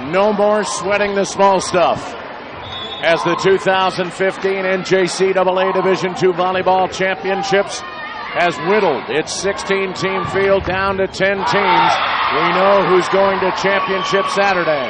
No more sweating the small stuff, as the 2015 NJCAA Division II Volleyball Championships has whittled its 16-team field down to 10 teams. We know who's going to championship Saturday.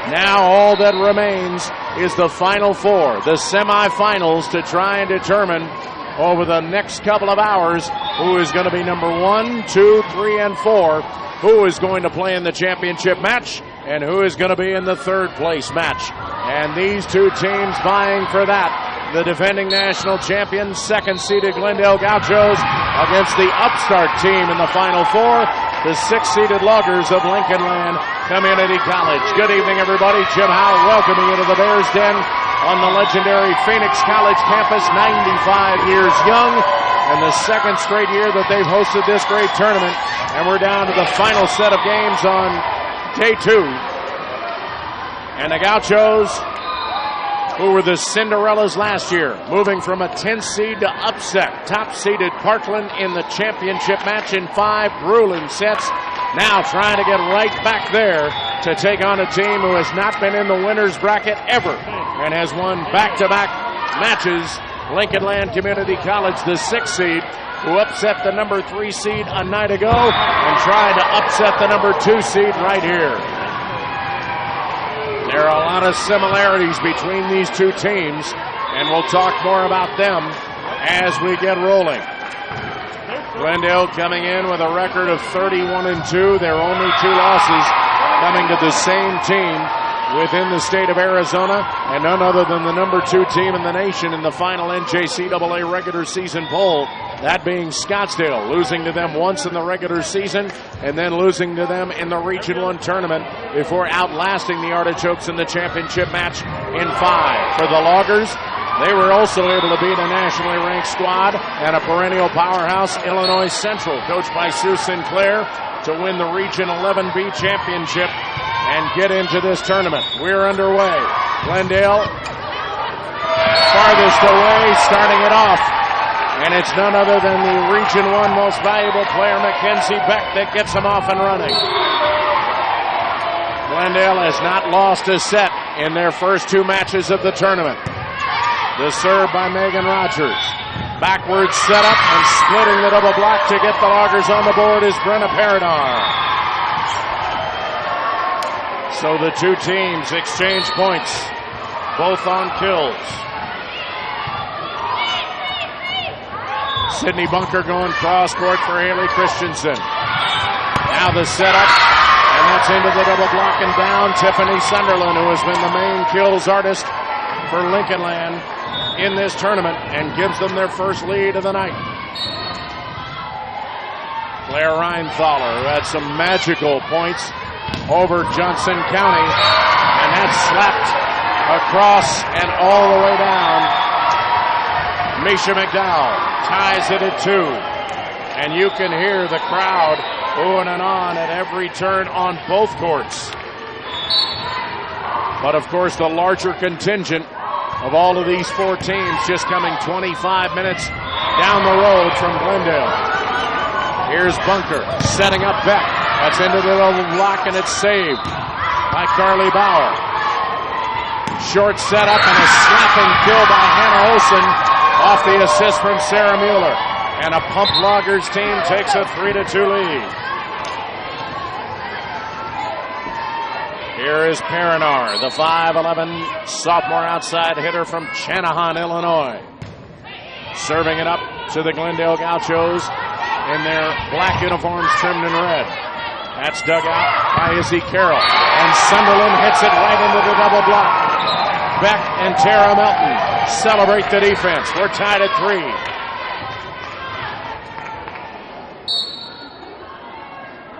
Now all that remains is the Final Four, the semifinals, to try and determine over the next couple of hours who is going to be number 1, 2, 3, and 4, who is going to play in the championship match, and who is going to be in the third place match. And these two teams vying for that. The defending national champions, second-seeded Glendale Gauchos, against the upstart team in the Final Four, the sixth-seeded Loggers of Lincoln Land Community College. Good evening, everybody. Jim Howe welcoming you to the Bears Den on the legendary Phoenix College campus, 95 years young, and the second straight year that they've hosted this great tournament. And we're down to the final set of games on day 2. And the Gauchos, who were the Cinderellas last year, moving from a 10th seed to upset top-seeded Parkland in the championship match in 5 grueling sets. Now trying to get right back there to take on a team who has not been in the winner's bracket ever and has won back-to-back matches. Lincoln Land Community College, the 6th seed, who upset the number 3 seed a night ago and tried to upset the number 2 seed right here. There are a lot of similarities between these two teams, and we'll talk more about them as we get rolling. Glendale coming in with a record of 31-2. Their only 2 losses coming to the same team within the state of Arizona, and none other than the number 2 team in the nation in the final NJCAA regular season poll, that being Scottsdale, losing to them once in the regular season and then losing to them in the Region 1 tournament before outlasting the Artichokes in the championship match in 5. For the Loggers, they were also able to beat a nationally ranked squad and a perennial powerhouse, Illinois Central, coached by Sue Sinclair, to win the Region 11B championship and get into this tournament. We're underway. Glendale farthest away, starting it off. And it's none other than the Region 1 most valuable player, Mackenzie Beck, that gets them off and running. Glendale has not lost a set in their first 2 matches of the tournament. The serve by Megan Rogers. Backwards setup and splitting the double block to get the Loggers on the board is Brenna Paradar. So the two teams exchange points, both on kills. Sydney Bunker going cross court for Haley Christensen. Now the setup, and that's into the double block and down. Tiffany Sunderland, who has been the main kills artist for Lincoln Land in this tournament, and gives them their first lead of the night. Claire Reinthaler, who had some magical points over Johnson County, and that's slapped across and all the way down. Misha McDowell ties it at 2, and you can hear the crowd oohing and on at every turn on both courts. But of course, the larger contingent of all of these 4 teams just coming 25 minutes down the road from Glendale. Here's Bunker setting up Beck. That's into the double block, and it's saved by Carly Bauer. Short setup and a slapping kill by Hannah Olsen off the assist from Sarah Mueller. And a Pump Loggers team takes a 3-2 lead. Here is Perinar, the 5'11" sophomore outside hitter from Channahon, Illinois. Serving it up to the Glendale Gauchos in their black uniforms trimmed in red. That's dug out by Izzy Carroll. And Sunderland hits it right into the double block. Beck and Tara Melton celebrate the defense. We're tied at 3.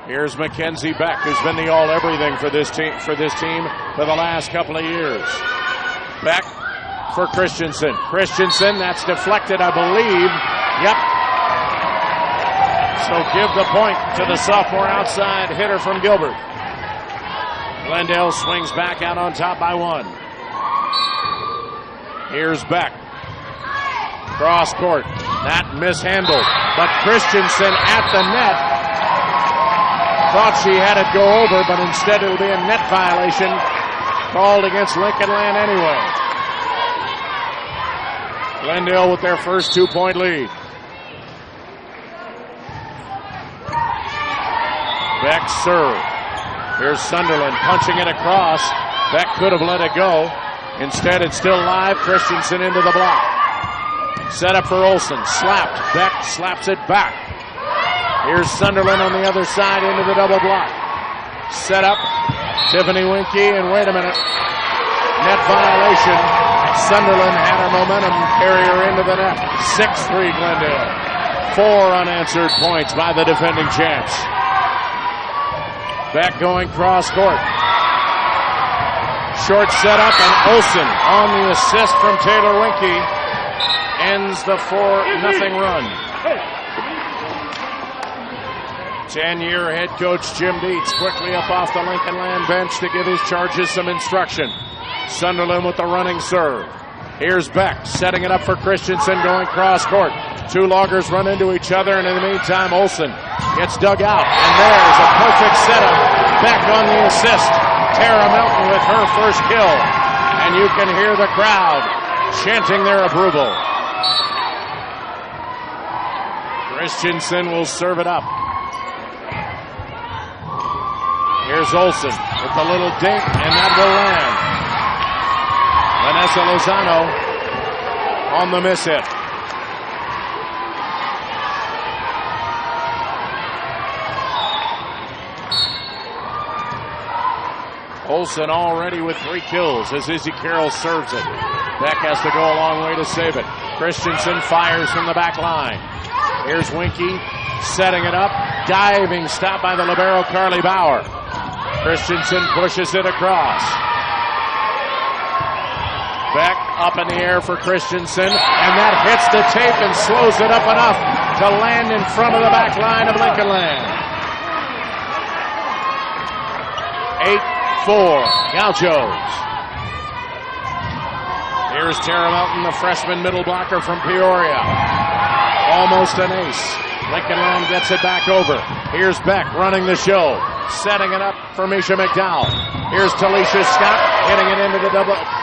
Here's Mackenzie Beck, who's been the all-everything for this team for the last couple of years. Beck for Christensen. Christensen, that's deflected, I believe. Yep. So give the point to the sophomore outside hitter from Gilbert. Glendale swings back out on top by 1. Here's Beck. Cross court. That mishandled. But Christensen at the net. Thought she had it go over, but instead it'll be a net violation called against Lincoln Land anyway. Glendale with their first 2-point lead. Beck serve. Here's Sunderland punching it across. Beck could have let it go. Instead, it's still live. Christensen into the block. Set up for Olsen. Slapped. Beck slaps it back. Here's Sunderland on the other side into the double block. Set up. Tiffany Winky, and wait a minute. Net violation. Sunderland had her momentum, carry her into the net. 6-3 Glendale. 4 unanswered points by the defending champs. Beck going cross court. Short setup, and Olsen on the assist from Taylor Winky ends the 4-0 run. 10-year head coach Jim Dietz quickly up off the Lincoln Land bench to give his charges some instruction. Sunderland with the running serve. Here's Beck setting it up for Christensen going cross court. 2 loggers run into each other, and in the meantime Olsen gets dug out. And there's a perfect setup. Beck on the assist. Tara Melton with her first kill. And you can hear the crowd chanting their approval. Christensen will serve it up. Here's Olsen with a little dink, and that will land. Vanessa Lozano on the miss hit. Olsen already with 3 kills as Izzy Carroll serves it. Beck has to go a long way to save it. Christensen fires from the back line. Here's Winky setting it up. Diving stop by the libero Carly Bauer. Christensen pushes it across. Beck up in the air for Christensen, and that hits the tape and slows it up enough to land in front of the back line of Lincoln Land. 8-4 Gauchos. Here's Tara Melton, the freshman middle blocker from Peoria. Almost an ace. Lincoln Land gets it back over. Here's Beck running the show. Setting it up for Misha McDowell. Here's Talisha Scott hitting it into the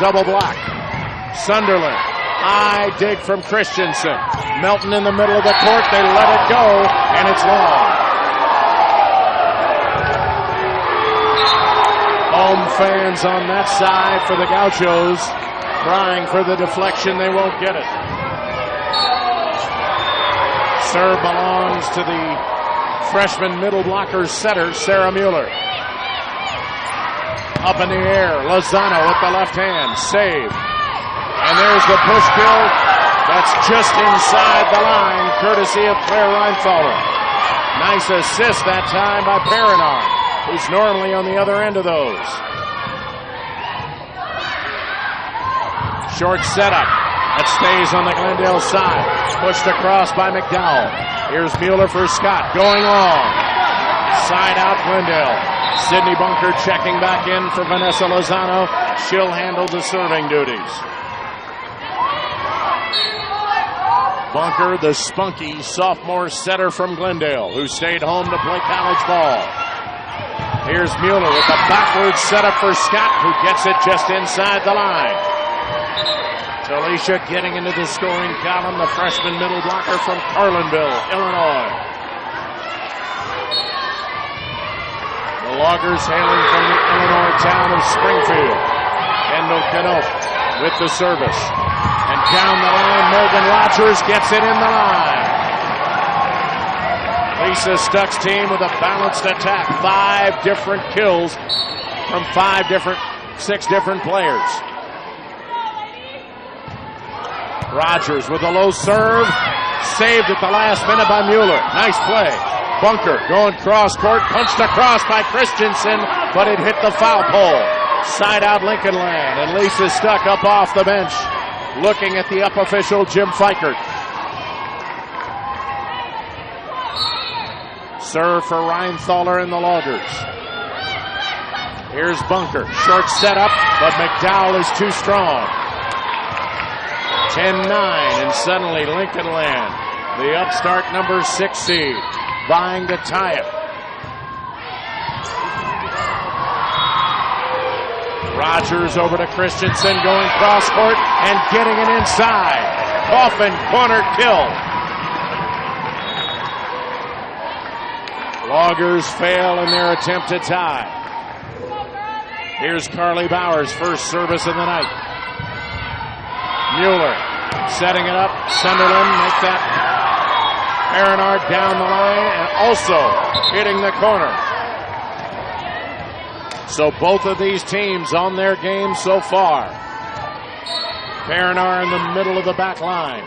double block. Sunderland. High dig from Christensen. Melton in the middle of the court. They let it go, and it's long. Home fans on that side for the Gauchos crying for the deflection. They won't get it. Serve belongs to the freshman middle blocker setter, Sarah Mueller. Up in the air, Lozano with the left hand, save. And there's the push kill. That's just inside the line, courtesy of Claire Reinthaler. Nice assist that time by Perinar, who's normally on the other end of those. Short setup. That stays on the Glendale side. Pushed across by McDowell. Here's Mueller for Scott. Going long. Side out Glendale. Sydney Bunker checking back in for Vanessa Lozano. She'll handle the serving duties. Bunker, the spunky sophomore setter from Glendale, who stayed home to play college ball. Here's Mueller with a backward setup for Scott, who gets it just inside the line. Talisha getting into the scoring column, the freshman middle blocker from Carlinville, Illinois. The Loggers hailing from the Illinois town of Springfield. Kendall Canope with the service. And down the line, Morgan Rogers gets it in the line. Lisa Stuck's team with a balanced attack. 5 different kills from 6 different players. Rogers with a low serve. Saved at the last minute by Mueller. Nice play. Bunker going cross court. Punched across by Christensen, but it hit the foul pole. Side out Lincoln Land. And Lisa Stuck up off the bench, looking at the up official, Jim Fikert. Serve for Reinthaler and the Loggers. Here's Bunker. Short setup, but McDowell is too strong. 10-9, and suddenly Lincoln Land, the upstart number 6 seed, vying to tie it. Rogers over to Christensen, going cross court and getting it inside. Coffin corner kill. Loggers fail in their attempt to tie. Here's Carly Bowers, first service of the night. Mueller setting it up. Sunderland make that Marinard down the line and also hitting the corner. So both of these teams on their game so far. Marinard in the middle of the back line.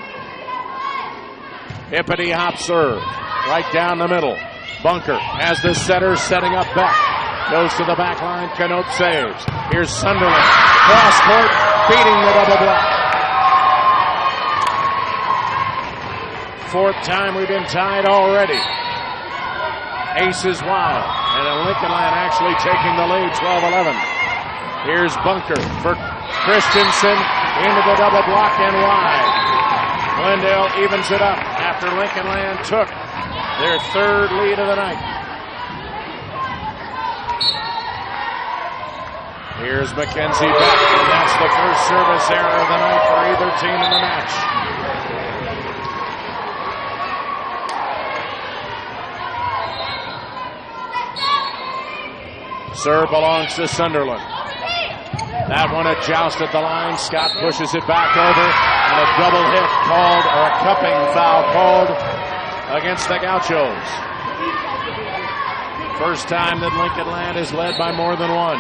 Hippity hop serve right down the middle. Bunker has the setter setting up back. Goes to the back line. Canop saves. Here's Sunderland. Cross court, beating the double block. Fourth time we've been tied already. Aces wild. And then Lincolnland actually taking the lead, 12-11. Here's Bunker for Christensen into the double block and wide. Glendale evens it up after Lincolnland took their third lead of the night. Here's McKenzie back, and that's the first service error of the night for either team in the match. Serve belongs to Sunderland. That one a joust at the line. Scott pushes it back over, and a double hit called, or a cupping foul called against the Gauchos. First time that Lincolnland is led by more than one.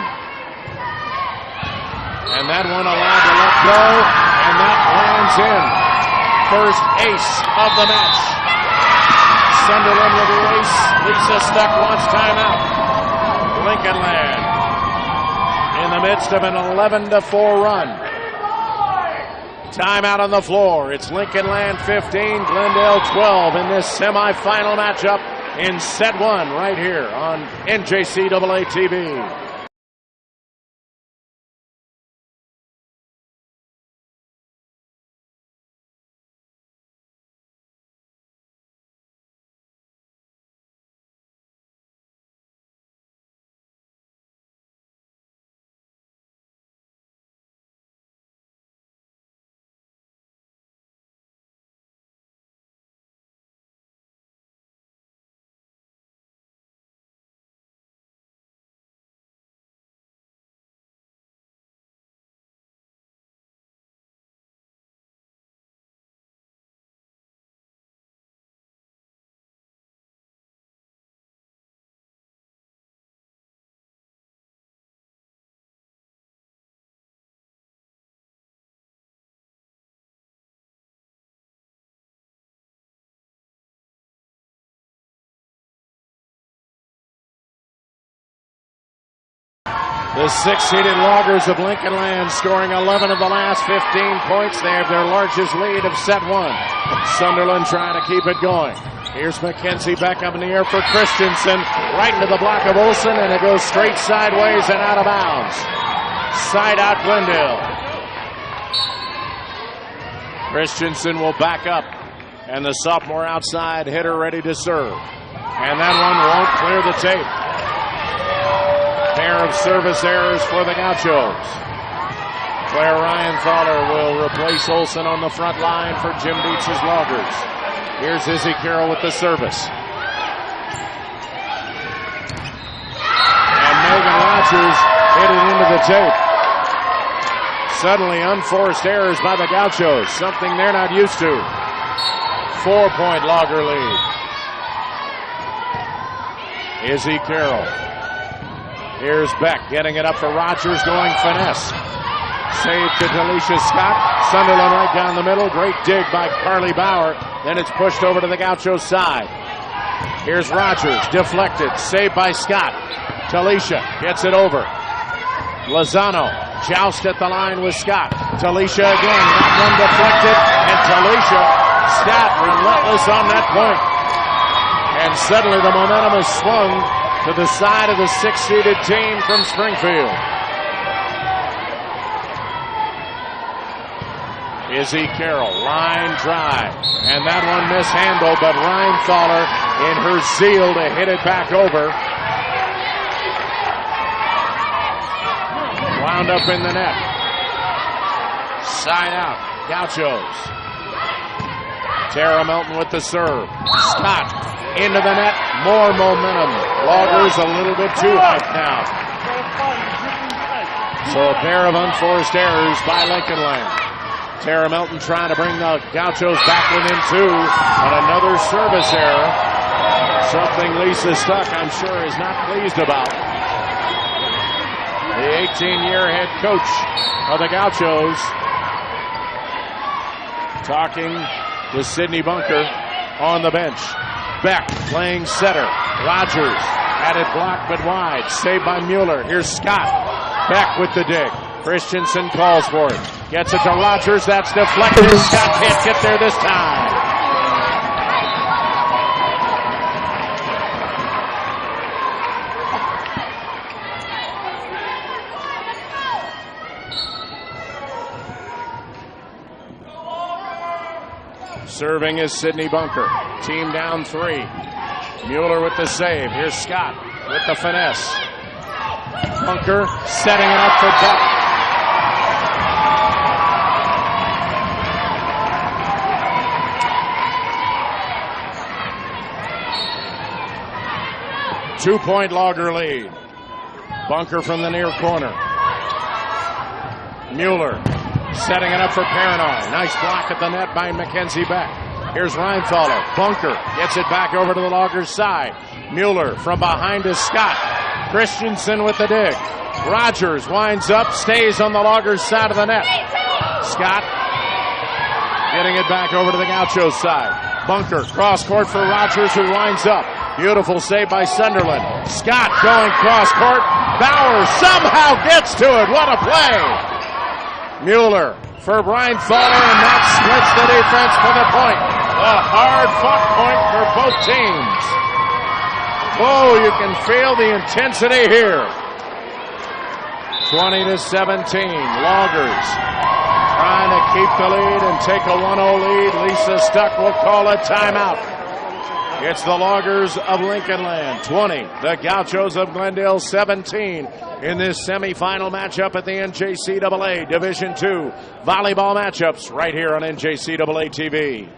And that one allowed to let go, and that lands in. First ace of the match. Sunderland with the ace. Lisa Stuck wants timeout. Lincolnland in the midst of an 11-4 run. Timeout on the floor. It's Lincolnland 15, Glendale 12 in this semifinal matchup in set one right here on NJCAA TV. The six-seeded Loggers of Lincolnland scoring 11 of the last 15 points. They have their largest lead of set one. Sunderland trying to keep it going. Here's McKenzie back up in the air for Christensen. Right into the block of Olsen, and it goes straight sideways and out of bounds. Side out Glendale. Christensen will back up, and the sophomore outside hitter ready to serve. And that one won't clear the tape. Pair of service errors for the Gauchos. Claire Ryan-Thaler will replace Olsen on the front line for Jim Dietz's Loggers. Here's Izzy Carroll with the service. And Megan Rogers hit it into the tape. Suddenly unforced errors by the Gauchos, something they're not used to. 4-point Logger lead. Izzy Carroll. Here's Beck getting it up for Rogers, going finesse. Save to Delisha Scott. Sunderland right down the middle. Great dig by Carly Bauer. Then it's pushed over to the Gaucho side. Here's Rogers, deflected. Saved by Scott. Delisha gets it over. Lozano joust at the line with Scott. Delisha again. That one deflected. And Delisha, Scott relentless on that point. And suddenly the momentum is swung to the side of the six-seeded team from Springfield. Izzy Carroll, line drive, and that one mishandled, but Ryan-Thaler, in her zeal to hit it back over. Wound up in the net. Side out. Gauchos. Tara Melton with the serve. Scott into the net. More momentum. Loggers a little bit too hyped now. So a pair of unforced errors by Lincoln Land. Tara Melton trying to bring the Gauchos back within 2. But another service error. Something Lisa Stuck, I'm sure, is not pleased about. The 18-year head coach of the Gauchos talking with Sydney Bunker on the bench. Beck playing setter. Rogers had it blocked but wide. Saved by Mueller. Here's Scott. Beck with the dig. Christensen calls for it. Gets it to Rogers. That's deflected. Scott can't get there this time. Serving is Sydney Bunker. Team down 3. Mueller with the save. Here's Scott with the finesse. Bunker setting it up for Beck. Two-point Logger lead. Bunker from the near corner. Mueller setting it up for Paranor. Nice block at the net by Mackenzie Beck. Here's Reinthaler. Bunker gets it back over to the Loggers' side. Mueller from behind to Scott. Christensen with the dig. Rogers winds up, stays on the Loggers' side of the net. Scott getting it back over to the Gauchos' side. Bunker cross court for Rogers, who winds up. Beautiful save by Sunderland. Scott going cross court. Bauer somehow gets to it. What a play! Mueller for Reinthaler, and that splits the defense for the point. A hard-fought point for both teams. Oh, you can feel the intensity here. 20-17. Loggers trying to keep the lead and take a 1-0 lead. Lisa Stuck will call a timeout. It's the Loggers of Lincoln Land 20, the Gauchos of Glendale 17 in this semifinal matchup at the NJCAA Division II volleyball matchups right here on NJCAA TV.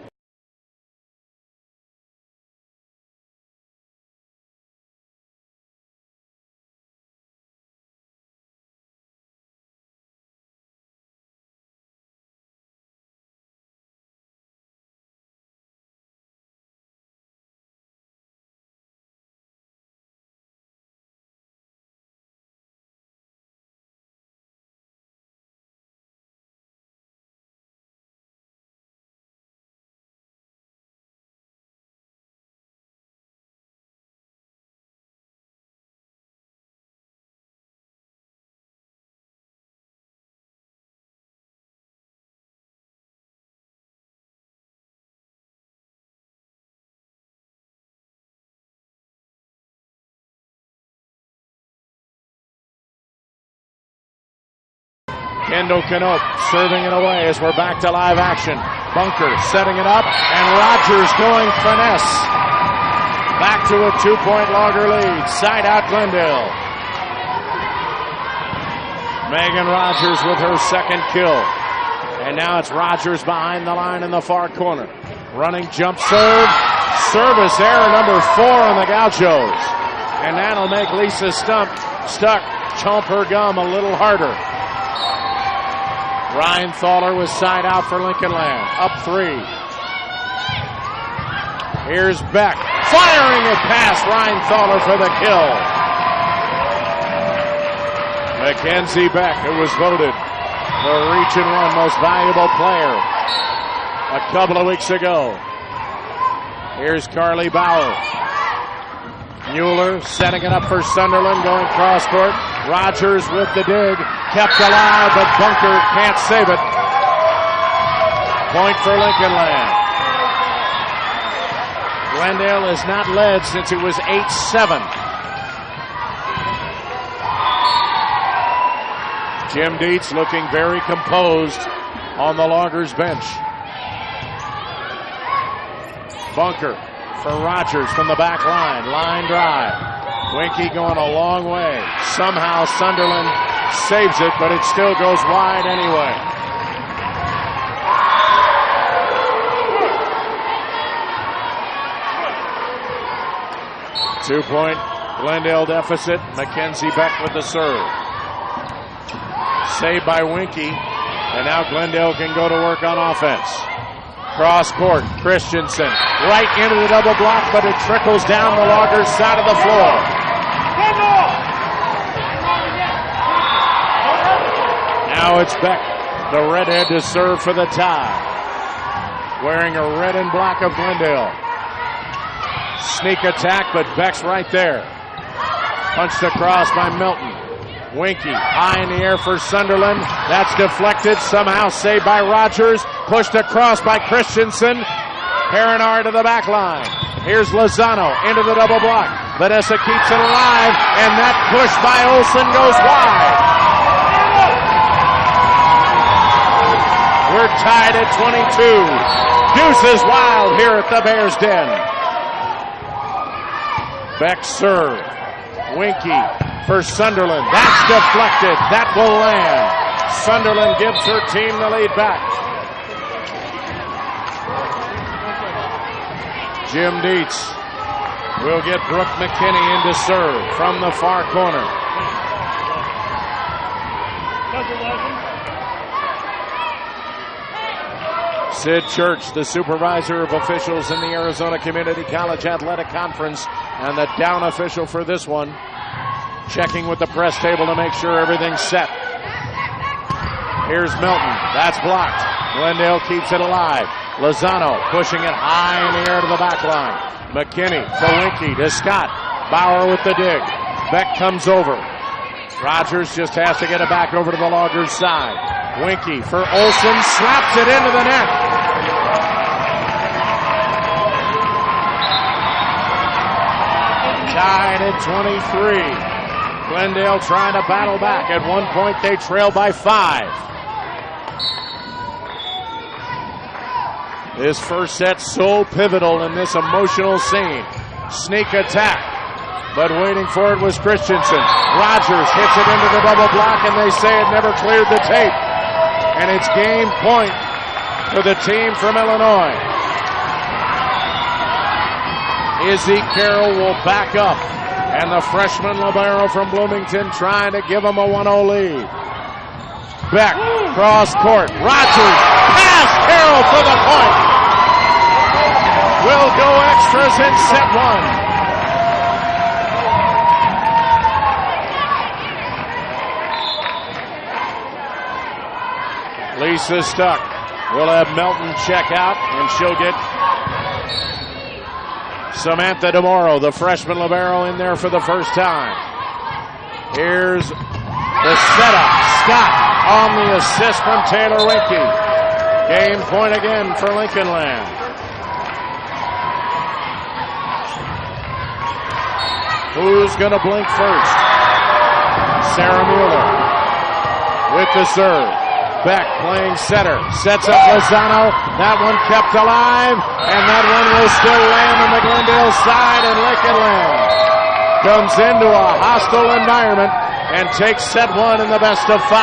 Kendall Knope serving it away as we're back to live action. Bunker setting it up, and Rogers going finesse. Back to a 2-point Logger lead. Side out Glendale. Megan Rogers with her second kill. And now it's Rogers behind the line in the far corner. Running jump serve. Service error number 4 on the Gauchos. And that'll make Lisa Stuck chomp her gum a little harder. Reinthaler was side out for Lincoln Land. Up 3. Here's Beck. Firing it past Reinthaler for the kill. Mackenzie Beck, who was voted the Region 1 most valuable player a couple of weeks ago. Here's Carly Bauer. Mueller setting it up for Sunderland, going cross court. Rogers with the dig, kept alive, but Bunker can't save it. Point for Lincoln Land. Glendale has not led since it was 8-7. Jim Dietz looking very composed on the Loggers bench. Bunker for Rogers from the back line. Line drive. Winky going a long way. Somehow Sunderland saves it, but it still goes wide anyway. Two-point Glendale deficit. Mackenzie Beck with the serve. Saved by Winky, and now Glendale can go to work on offense. Cross court, Christensen right into the double block, but it trickles down the Loggers' side of the floor. Now it's Beck, the redhead, to serve for the tie. Wearing a red and black of Glendale. Sneak attack, but Beck's right there. Punched across by Melton. Winky high in the air for Sunderland. That's deflected, somehow saved by Rogers. Pushed across by Christensen. Perinar to the back line. Here's Lozano into the double block. Vanessa keeps it alive, and that push by Olsen goes wide. We're tied at 22. Deuces wild here at the Bears' Den. Beck serve. Winky for Sunderland. That's deflected. That will land. Sunderland gives her team the lead back. Jim Dietz will get Brooke McKinney in to serve from the far corner. Sid Church, the supervisor of officials in the Arizona Community College Athletic Conference and the down official for this one, checking with the press table to make sure everything's set. Here's Milton. That's blocked. Glendale keeps it alive. Lozano pushing it high in the air to the back line. McKinney to Winky to Scott. Bauer with the dig. Beck comes over. Rogers just has to get it back over to the Loggers' side. Winky for Olsen. Slaps it into the net. Tied at 23. Glendale trying to battle back. At one point they trail by 5. This first set so pivotal in this emotional scene. Sneak attack, but waiting for it was Christensen. Rogers hits it into the double block, and they say it never cleared the tape. And it's game point for the team from Illinois. Izzy Carroll will back up, and the freshman libero from Bloomington trying to give them a 1-0 lead. Beck, cross court. Rogers, pass Carroll for the point. Will go extras in set 1. Lisa Stuck will have Melton check out, and she'll get Samantha DeMoro, the freshman libero, in there for the first time. Here's the setup. Scott on the assist from Taylor Winky. Game point again for Lincoln Land. Who's going to blink first? Sarah Mueller with the serve. Beck playing center. Sets up Lozano. That one kept alive. And that one will still land on the Glendale side. And Lincoln Land comes into a hostile environment and takes set 1 in the best of 5.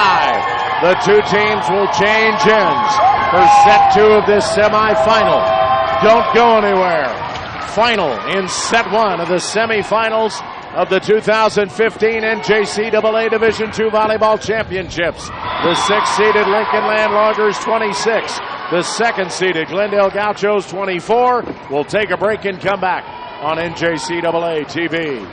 The two teams will change ends for set 2 of this semifinal. Don't go anywhere. Final in set 1 of the semifinals of the 2015 NJCAA Division II Volleyball Championships. The 6th-seeded Lincoln Land Loggers 26. The 2nd-seeded Glendale Gauchos 24. We'll take a break and come back on NJCAA TV.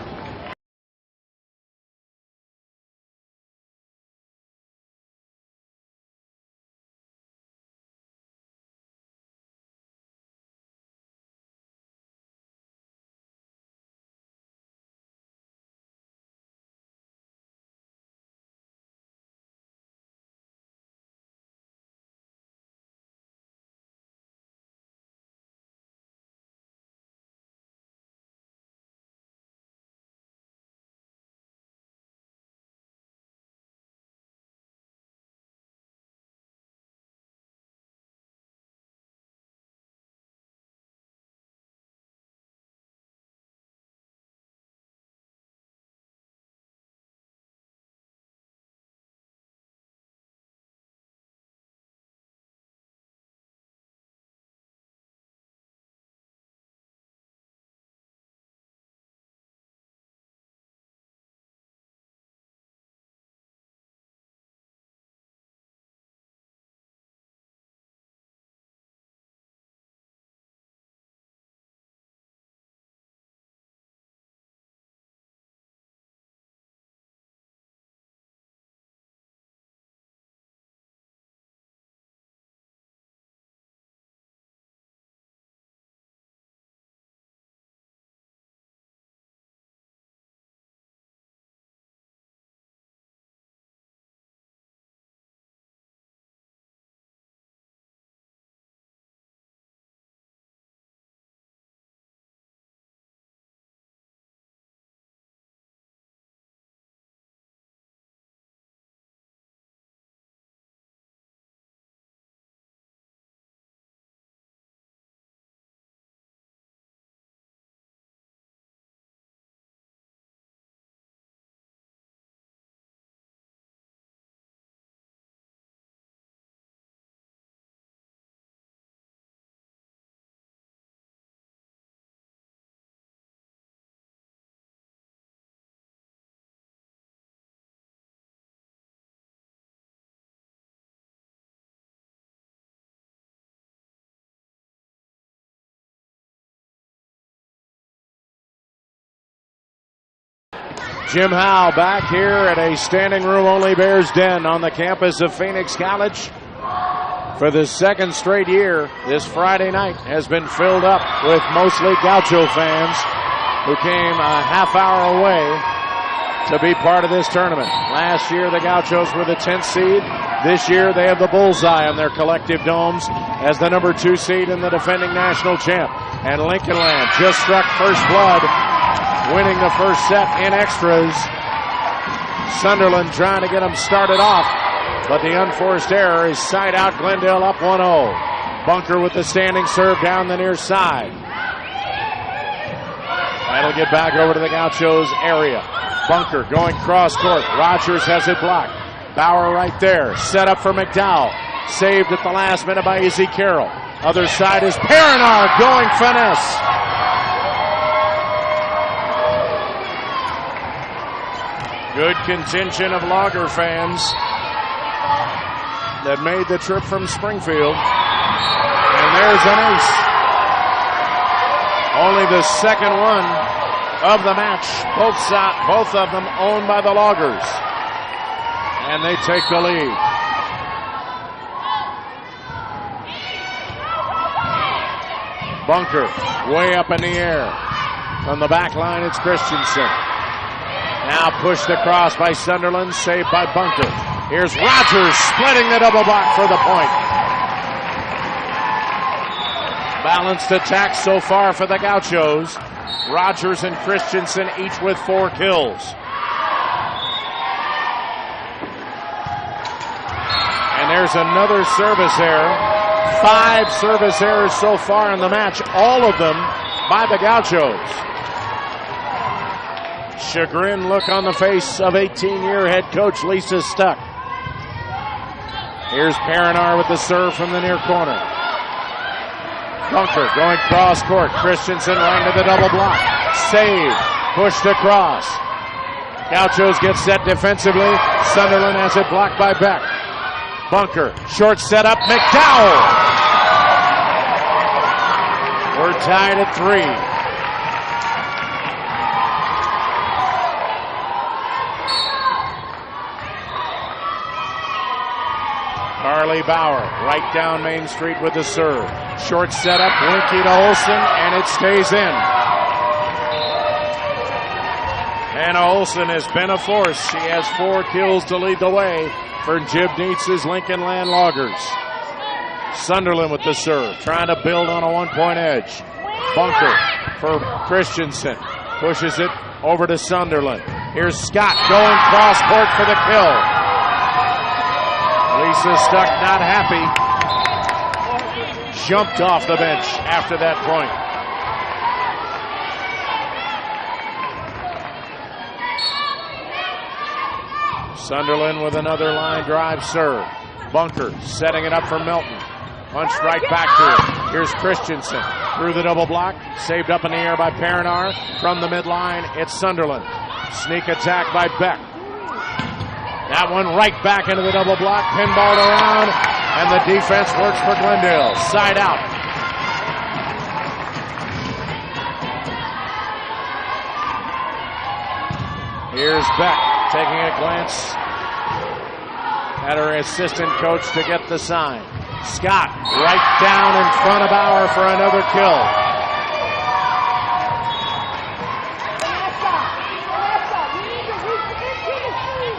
Jim Howe back here at a standing room only Bears Den on the campus of Phoenix College. For the second straight year, this Friday night has been filled up with mostly Gaucho fans who came a half hour away to be part of this tournament. Last year, the Gauchos were the 10th seed. This year, they have the bullseye on their collective domes as the number 2 seed and the defending national champ. And Lincoln Land just struck first blood, winning the first set in extras. Sunderland trying to get them started off, but the unforced error is side out. Glendale up 1-0. Bunker with the standing serve down the near side. That'll get back over to the Gauchos area. Bunker going cross court. Rogers has it blocked. Bauer right there. Set up for McDowell. Saved at the last minute by Izzy Carroll. Other side is Perinar going finesse. Good contingent of Lager fans that made the trip from Springfield. And there's an ace. Only the second one of the match. Both of them owned by the Loggers. And they take the lead. Bunker way up in the air. From the back line, it's Christensen. Now pushed across by Sunderland, saved by Bunker. Here's Rogers splitting the double block for the point. Balanced attack so far for the Gauchos. Rogers and Christensen each with 4 kills. And there's another service error. 5 service errors so far in the match, all of them by the Gauchos. Chagrin look on the face of 18-year head coach Lisa Stuck. Here's Perinar with the serve from the near corner. Bunker going cross court. Christensen right into the double block. Save. Pushed across. Gauchos get set defensively. Sunderland has it blocked by Beck. Bunker. Short setup. McDowell. We're tied at 3. Carly Bauer right down Main Street with the serve. Short setup, Winky to Olsen, and it stays in. Hannah Olsen has been a force. She has 4 kills to lead the way for Jib Nietzsche's Lincoln Land Loggers. Sunderland with the serve, trying to build on a 1-point edge. Bunker for Christensen. Pushes it over to Sunderland. Here's Scott going cross court for the kill. Lisa Stuck not happy. Jumped off the bench after that point. Sunderland with another line drive serve. Bunker setting it up for Milton. Punched right back to it. Here's Christensen through the double block. Saved up in the air by Perinar. From the midline, it's Sunderland. Sneak attack by Beck. That one right back into the double block, pinballed around, and the defense works for Glendale. Side out. Here's Beck taking a glance at her assistant coach to get the sign. Scott right down in front of Bauer for another kill.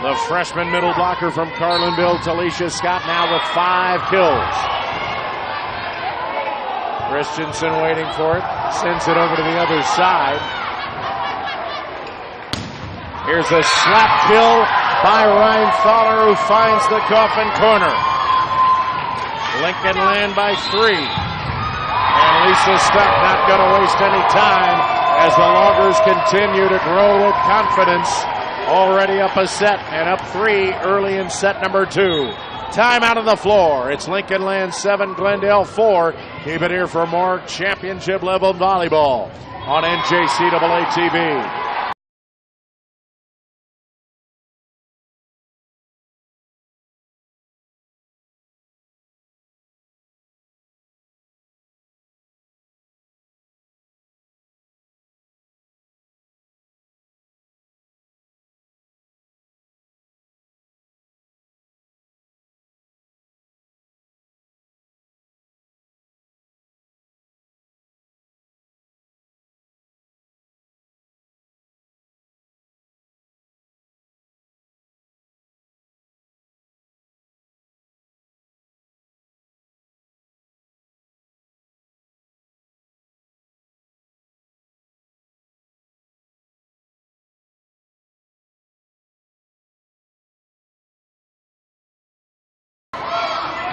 The freshman middle blocker from Carlinville, Talisha Scott, now with 5 kills. Christensen waiting for it. Sends it over to the other side. Here's a slap kill by Ryan Thaler, who finds the coffin corner. Lincoln Land by 3. And Lisa Stuck not going to waste any time as the Loggers continue to grow with confidence. Already up a set and up 3 early in set number 2. Time out on the floor. It's Lincoln Land 7, Glendale 4. Keep it here for more championship level volleyball on NJCAA TV.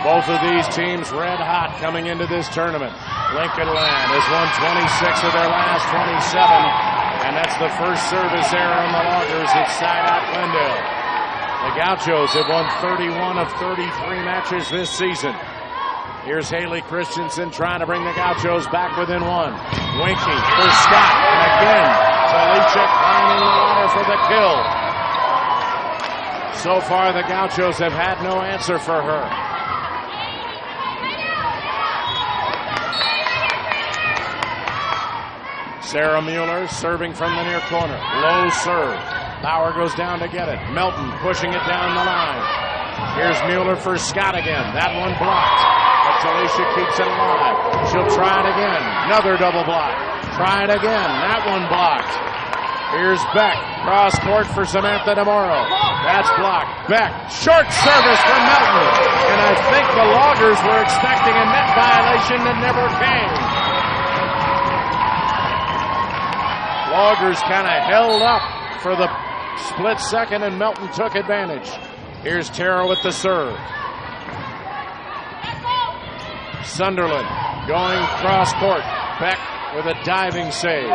Both of these teams red hot coming into this tournament. Lincoln Land has won 26 of their last 27, and that's the first service error on the Loggers. It's side out Glendale. The Gauchos have won 31 of 33 matches this season. Here's Haley Christensen trying to bring the Gauchos back within one. Winky for Scott. And again, Felicia climbing the ladder for the kill. So far, the Gauchos have had no answer for her. Sarah Mueller serving from the near corner. Low serve. Bauer goes down to get it. Melton pushing it down the line. Here's Mueller for Scott again. That one blocked. But Talisha keeps it alive. She'll try it again. Another double block. Try it again. That one blocked. Here's Beck. Cross court for Samantha DeMoro. That's blocked. Beck. Short service from Melton. And I think the Loggers were expecting a net violation that never came. Loggers kind of held up for the split second, and Melton took advantage. Here's Tara with the serve. Sunderland going cross court. Beck with a diving save.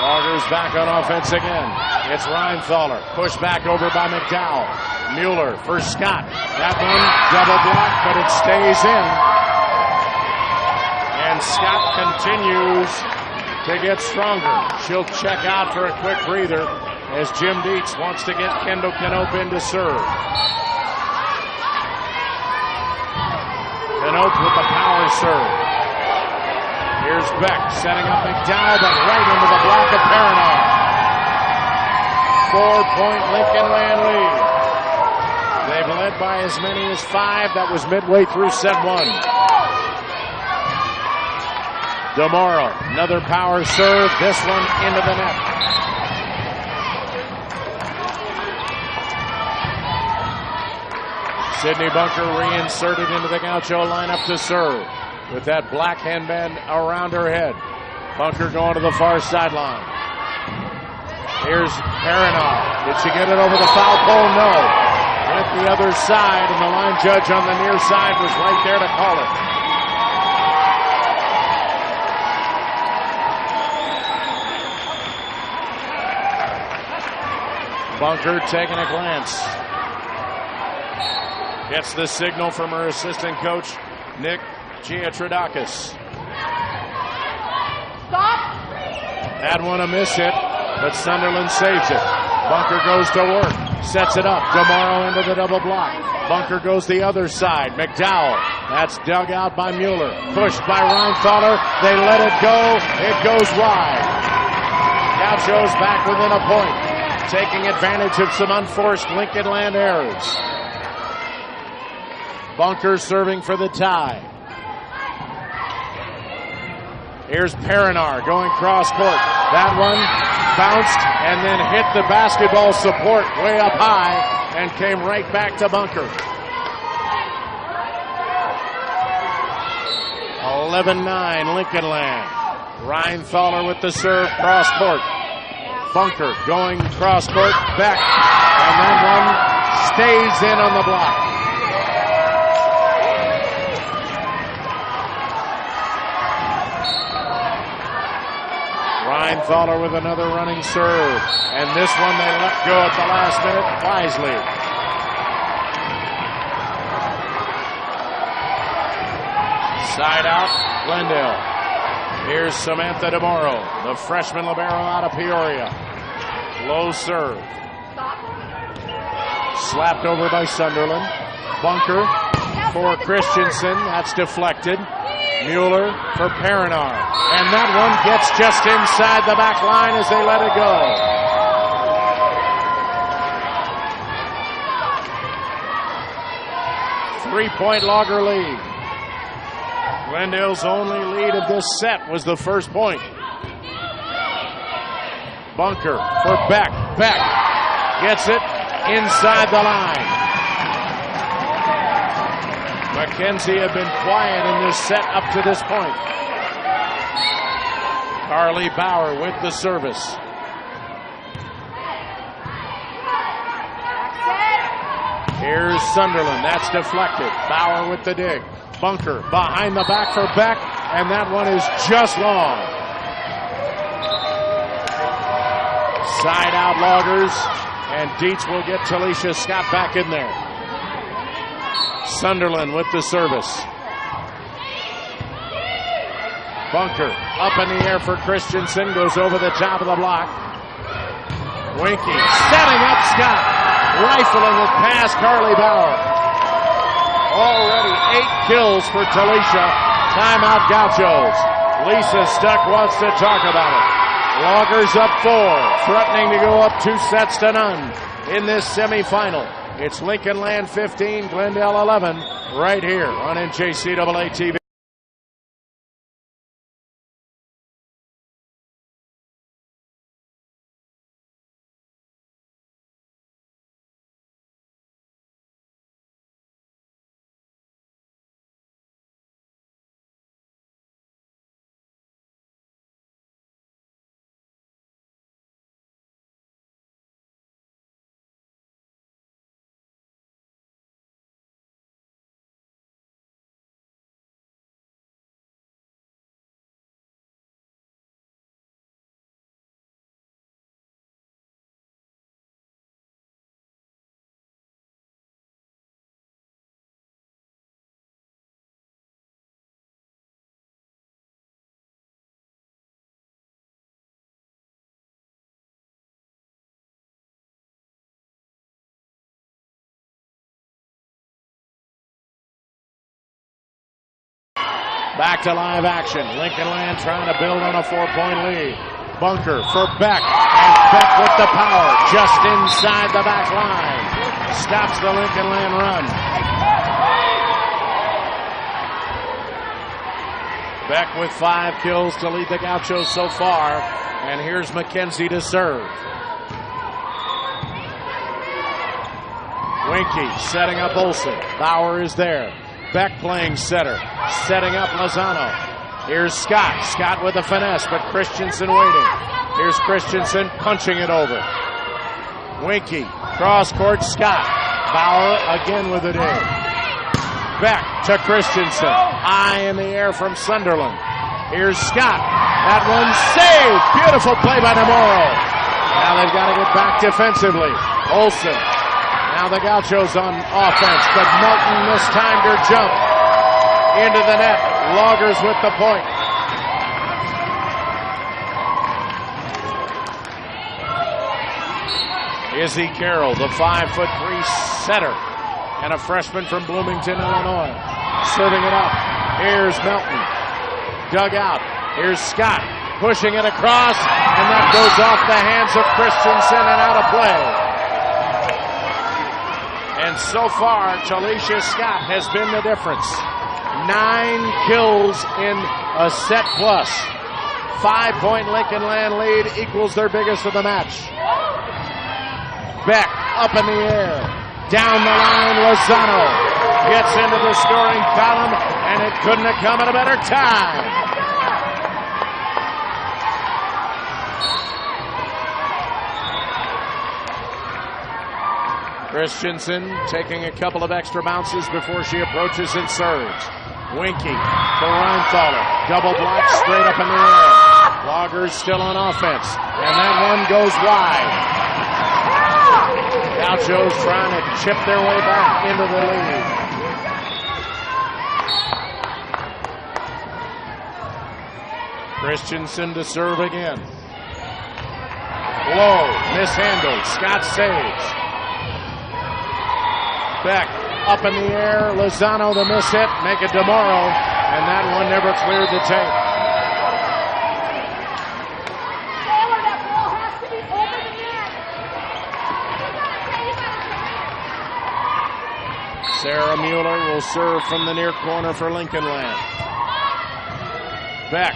Loggers back on offense again. It's Reinthaler. Pushed back over by McDowell. Mueller for Scott. That one double block, but it stays in. And Scott continues to get stronger. She'll check out for a quick breather as Jim Dietz wants to get Kendall Knope in to serve. Knope with the power serve. Here's Beck setting up McDowell, but right into the block of Paranar. 4-point Lincoln Land lead. They've led by as many as 5. That was midway through set 1. DeMoro, another power serve, this one into the net. Sydney Bunker reinserted into the Gaucho lineup to serve with that black handband around her head. Bunker going to the far sideline. Here's Paranar. Did she get it over the foul pole? No. Went the other side, and the line judge on the near side was right there to call it. Bunker taking a glance. Gets the signal from her assistant coach, Nick Giatridakis. Stop! That one a miss hit, but Sunderland saves it. Bunker goes to work, sets it up. DeMoro into the double block. Bunker goes the other side. McDowell. That's dug out by Mueller. Pushed by Reinthaler. They let it go. It goes wide. Gauchos back within a point, taking advantage of some unforced Lincoln Land errors. Bunker serving for the tie. Here's Paranar going cross court. That one bounced and then hit the basketball support way up high and came right back to Bunker. 11-9 Lincoln Land. Reinthaler with the serve cross court. Bunker going cross court, back, and that one stays in on the block. Reinthaler with another running serve, and this one they let go at the last minute wisely. Side out, Glendale. Here's Samantha DeMoro, the freshman libero out of Peoria. Low serve. Slapped over by Sunderland. Bunker for Christensen. That's deflected. Mueller for Paranar. And that one gets just inside the back line as they let it go. Three-point Logger lead. Glendale's only lead of this set was the first point. Bunker for Beck. Beck gets it inside the line. McKenzie had been quiet in this set up to this point. Carly Bauer with the service. Here's Sunderland. That's deflected. Bauer with the dig. Bunker behind the back for Beck, and that one is just long. Side out Loggers, and Dietz will get Talisha Scott back in there. Sunderland with the service. Bunker up in the air for Christensen, goes over the top of the block. Winky setting up Scott, rifling it past Carly Bauer. Already 8 kills for Talisha. Timeout Gauchos. Lisa Stuck wants to talk about it. Loggers up 4, threatening to go up 2-0 in this semifinal. It's Lincoln Land 15, Glendale 11, right here on NJCAA TV. Back to live action. Lincoln Land trying to build on a 4-point lead. Bunker for Beck, and Beck with the power just inside the back line. Stops the Lincoln Land run. Beck with 5 kills to lead the Gauchos so far. And here's Mackenzie to serve. Winky setting up Olsen. Bauer is there. Beck playing center, setting up Lozano. Here's Scott. Scott with a finesse, but Christensen waiting. Here's Christensen punching it over. Winky, cross court, Scott. Bauer again with a dig. Beck to Christensen. High in the air from Sunderland. Here's Scott. That one saved. Beautiful play by DeMoro. Now they've got to get back defensively. Olsen. Now the Gauchos on offense, but Melton mistimed her jump into the net. Loggers with the point. Izzy Carroll, the 5'3" setter, and a freshman from Bloomington, Illinois. Serving it up. Here's Melton. Dug out. Here's Scott pushing it across, and that goes off the hands of Christensen and out of play. And so far, Talisha Scott has been the difference. 9 kills in a set plus. 5-point Lincoln Land lead equals their biggest of the match. Beck up in the air. Down the line, Lozano gets into the scoring column, and it couldn't have come at a better time. Christensen taking a couple of extra bounces before she approaches and serves. Winky for Reinthaler. Double block straight up in the air. Loggers still on offense. And that one goes wide. Gauchos trying to chip their way back into the lead. Christensen to serve again. Low, mishandled. Scott saves. Beck up in the air. Lozano the miss hit. Make it DeMoro. And that one never cleared the tape. Sarah Mueller will serve from the near corner for Lincoln Land. Beck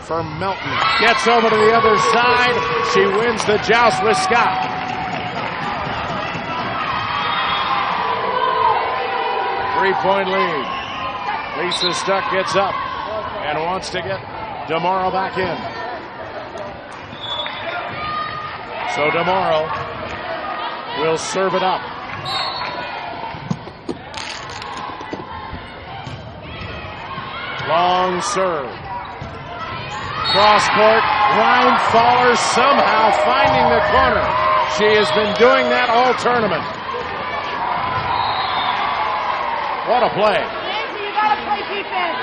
for Melton. Gets over to the other side. She wins the joust with Scott. 3-point lead. Lisa Stuck gets up and wants to get DeMoro back in. So DeMoro will serve it up. Long serve. Cross court. Rheinfaller somehow finding the corner. She has been doing that all tournament. What a play. Nancy, you gotta play defense.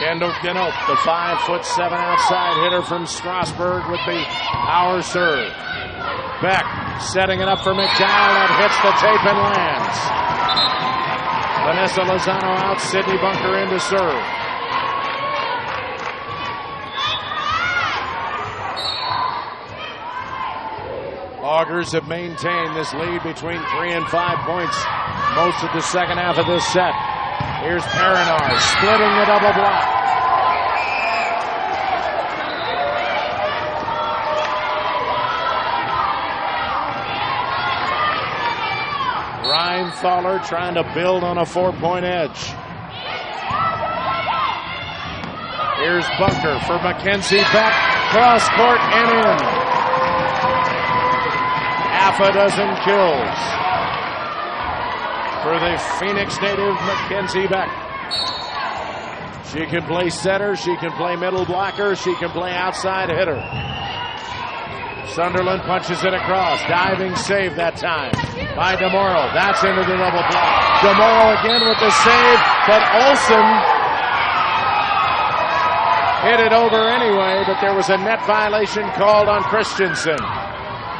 Kendall Knope, the 5'7" outside hitter from Strasburg with the power serve. Beck setting it up for McDowell. That hits the tape and lands. Vanessa Lozano out, Sydney Bunker in to serve. Loggers have maintained this lead between 3 and 5 points most of the second half of this set. Here's Perinar splitting the double block. Rheinfaller trying to build on a 4-point edge. Here's Bunker for Mackenzie Beck. Cross court and in. Half a dozen kills for the Phoenix native Mackenzie Beck. She can play setter, she can play middle blocker, she can play outside hitter. Sunderland punches it across. Diving save that time by DeMorrow. That's into the double block. DeMorrow again with the save, but Olsen hit it over anyway, but there was a net violation called on Christensen.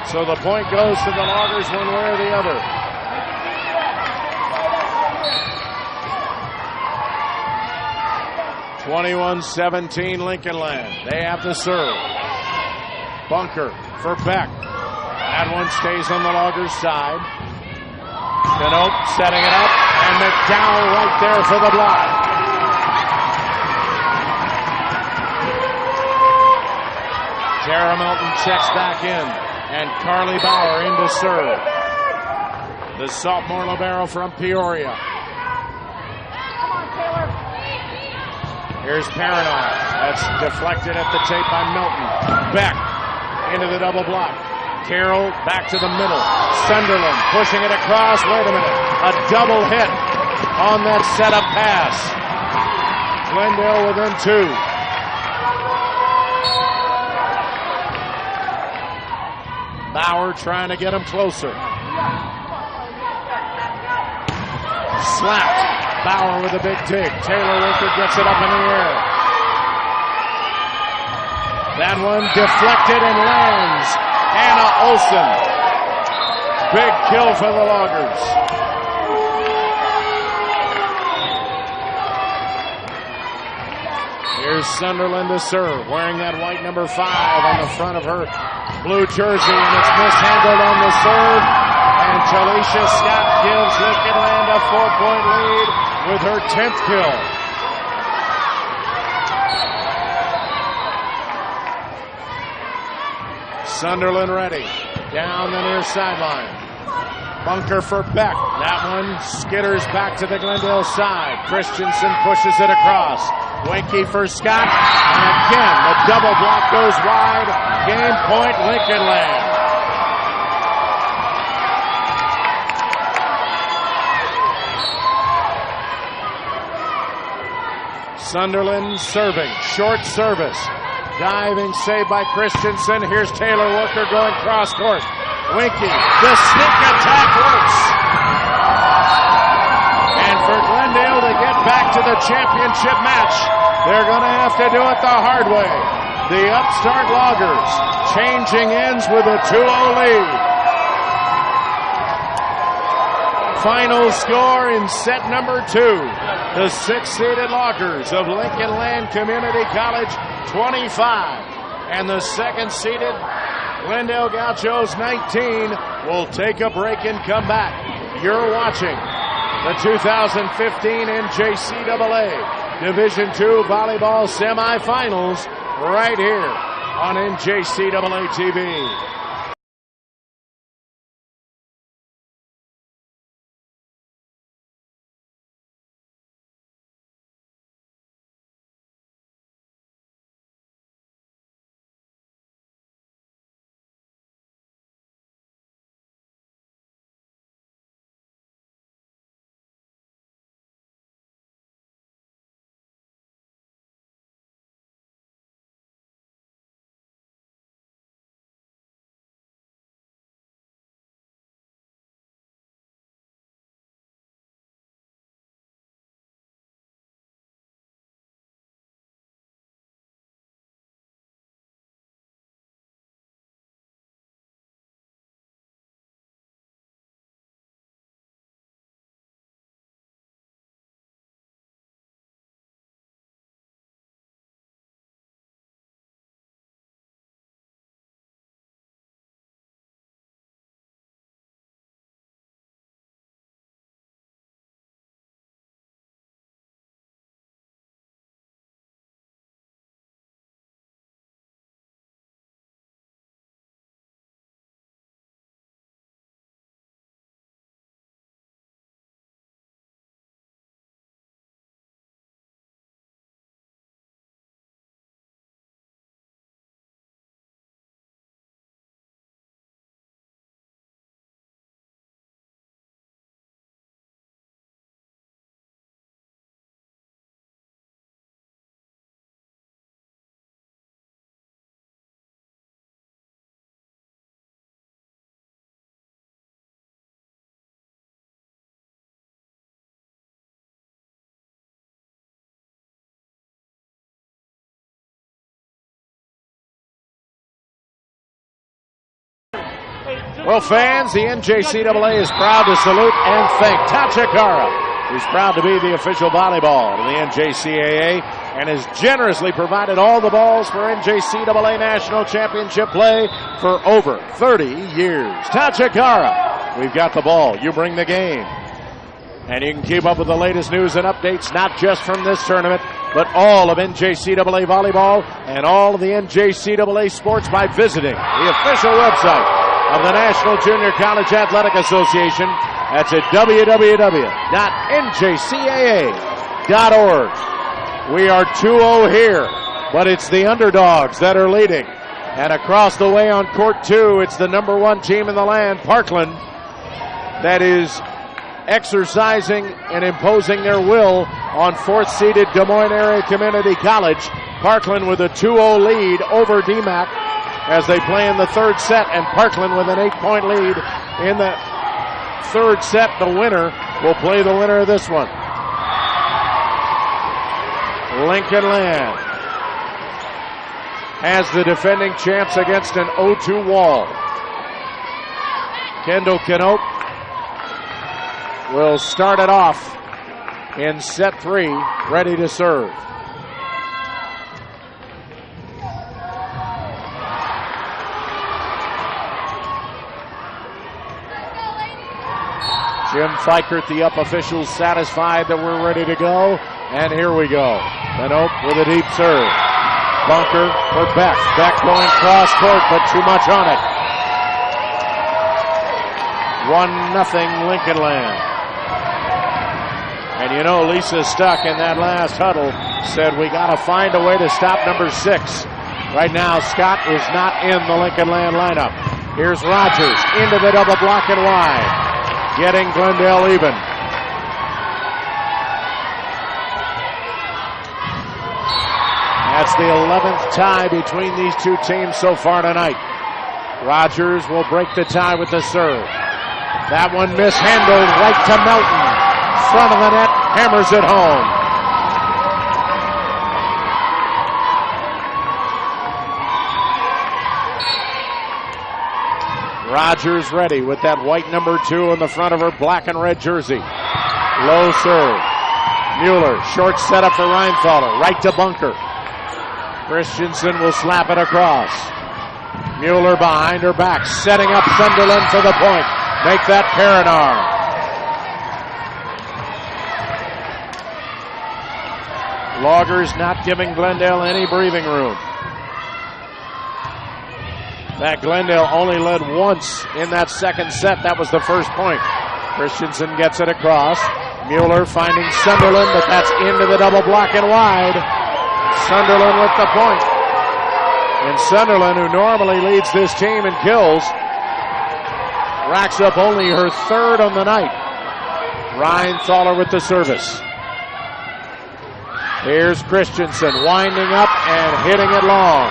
So the point goes to the Loggers one way or the other. (21-17) Lincoln Land. They have the serve. Bunker for Beck. That one stays on the Loggers' side. Knope setting it up, and McDowell right there for the block. Tara Melton checks back in, and Carly Bauer in to serve. The sophomore libero from Peoria. Here's Perinar. That's deflected at the tape by Melton. Beck into the double block. Carroll back to the middle. Sunderland pushing it across. Wait a minute. A double hit on that setup pass. Glendale within 2. Bauer trying to get him closer. Slapped. Bauer with a big dig. Taylor Winker gets it up in the air. That one deflected and lands. Anna Olsen. Big kill for the Loggers. Here's Sunderland to serve, wearing that white number 5 on the front of her blue jersey, and it's mishandled on the serve. And Talisha Scott gives Lincoln Land a 4-point lead with her 10th kill. Sunderland ready. Down the near sideline. Bunker for Beck. That one skitters back to the Glendale side. Christensen pushes it across. Winky for Scott. And again, the double block goes wide. Game point, Lincoln Land. Sunderland serving. Short service. Diving save by Christensen. Here's Taylor Worker going cross court. Winky. The sneak attack works. And for Glendale to get back to the championship match, they're going to have to do it the hard way. The upstart Loggers changing ends with a 2-0 lead. Final score in set number 2. The 6th-seeded Loggers of Lincoln Land Community College 25. And the 2nd-seeded Glendale Gauchos 19 will take a break and come back. You're watching the 2015 NJCAA Division II Volleyball Semifinals right here on NJCAA TV. Well, fans, the NJCAA is proud to salute and thank Tachikara, who's proud to be the official volleyball of the NJCAA and has generously provided all the balls for NJCAA National Championship play for over 30 years. Tachikara, we've got the ball. You bring the game. And you can keep up with the latest news and updates, not just from this tournament, but all of NJCAA volleyball and all of the NJCAA sports by visiting the official website of the National Junior College Athletic Association. That's at www.njcaa.org. We are 2-0 here, but it's the underdogs that are leading. And across the way on court 2, it's the number 1 team in the land, Parkland, that is exercising and imposing their will on 4th-seeded Des Moines Area Community College. Parkland with a 2-0 lead over DMAC as they play in the 3rd set, and Parkland with an 8-point lead in the 3rd set. The winner will play the winner of this one. Lincoln Land has the defending champs against an 0-2 wall. Kendall Knope will start it off in set 3, ready to serve. Jim Fikert, the up officials, satisfied that we're ready to go. And here we go. Knope with a deep serve. Bunker for Beck. Beck going cross court, but too much on it. 1-0 Lincoln Land. And you know, Lisa Stuck in that last huddle said we got to find a way to stop number 6. Right now, Scott is not in the Lincoln Land lineup. Here's Rogers into the double block and wide, getting Glendale even. That's the 11th tie between these two teams so far tonight. Rogers will break the tie with the serve. That one mishandled right to Melton. Front of the net, hammers it home. Rogers ready with that white number 2 on the front of her black and red jersey. Low serve. Mueller, short setup for Reinthaler, right to Bunker. Christensen will slap it across. Mueller behind her back, setting up Sunderland for the point. Make that Perinar. Loggers not giving Glendale any breathing room. That Glendale only led once in that 2nd set. That was the first point. Christensen gets it across. Mueller finding Sunderland, but that's into the double block and wide. Sunderland with the point. And Sunderland, who normally leads this team in kills, racks up only her 3rd on the night. Reinthaler with the service. Here's Christensen winding up and hitting it long.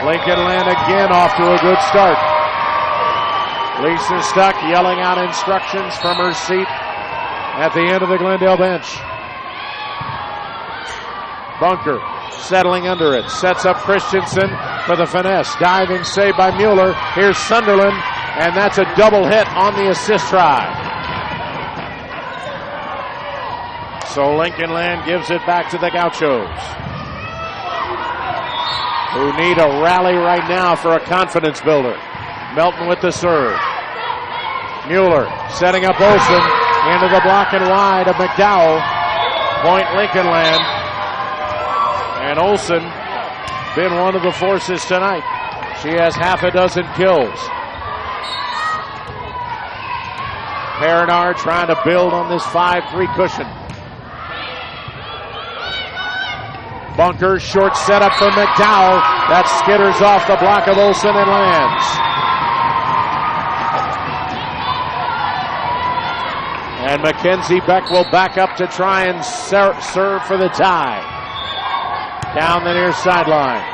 Lincoln Land again off to a good start. Lisa Stuck yelling out instructions from her seat at the end of the Glendale bench. Bunker settling under it. Sets up Christensen for the finesse. Diving save by Mueller. Here's Sunderland, and that's a double hit on the assist try. So Lincoln Land gives it back to the Gauchos, who need a rally right now for a confidence builder. Melton with the serve. Mueller setting up Olsen into the block and wide of McDowell. Point Lincoln Land. And Olsen been one of the forces tonight. She has half a dozen kills. Perinar trying to build on this 5-3 cushion. Bunker, short setup for McDowell. That skitters off the block of Olsen and lands. And Mackenzie Beck will back up to try and serve for the tie. Down the near sideline.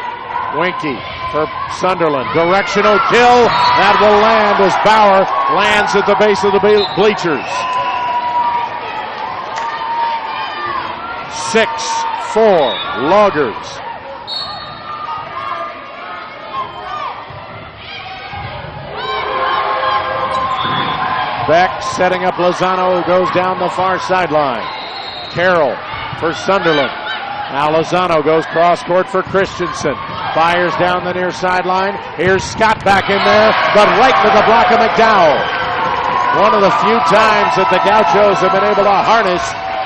Winky for Sunderland. Directional kill. That will land as Bauer lands at the base of the bleachers. 6-4 Loggers. Beck setting up Lozano, who goes down the far sideline. Carroll for Sunderland. Now Lozano goes cross court for Christensen. Fires down the near sideline. Here's Scott back in there, but right to the block of McDowell. One of the few times that the Gauchos have been able to harness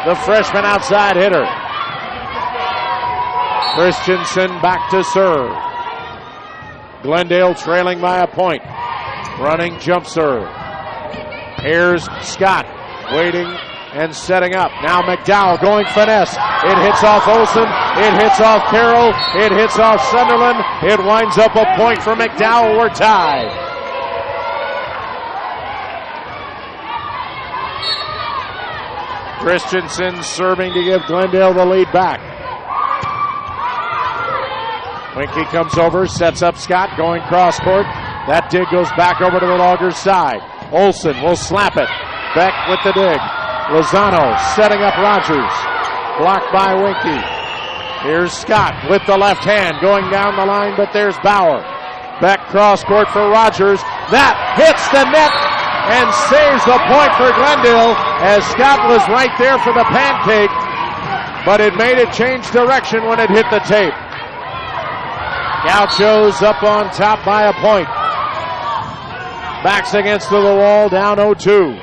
the freshman outside hitter. Christensen back to serve. Glendale trailing by a point. Running jump serve. Here's Scott waiting and setting up. Now McDowell going finesse. It hits off Olsen. It hits off Carroll. It hits off Sunderland. It winds up a point for McDowell. We're tied. Christensen serving to give Glendale the lead back. Winky comes over, sets up Scott, going cross court. That dig goes back over to the Loggers' side. Olsen will slap it. Beck with the dig. Lozano setting up Rogers. Blocked by Winky. Here's Scott with the left hand going down the line, but there's Bauer. Beck cross court for Rogers. That hits the net and saves the point for Glendale, as Scott was right there for the pancake, but it made it change direction when it hit the tape. Gauchos up on top by a point. Backs against the wall, down 0-2.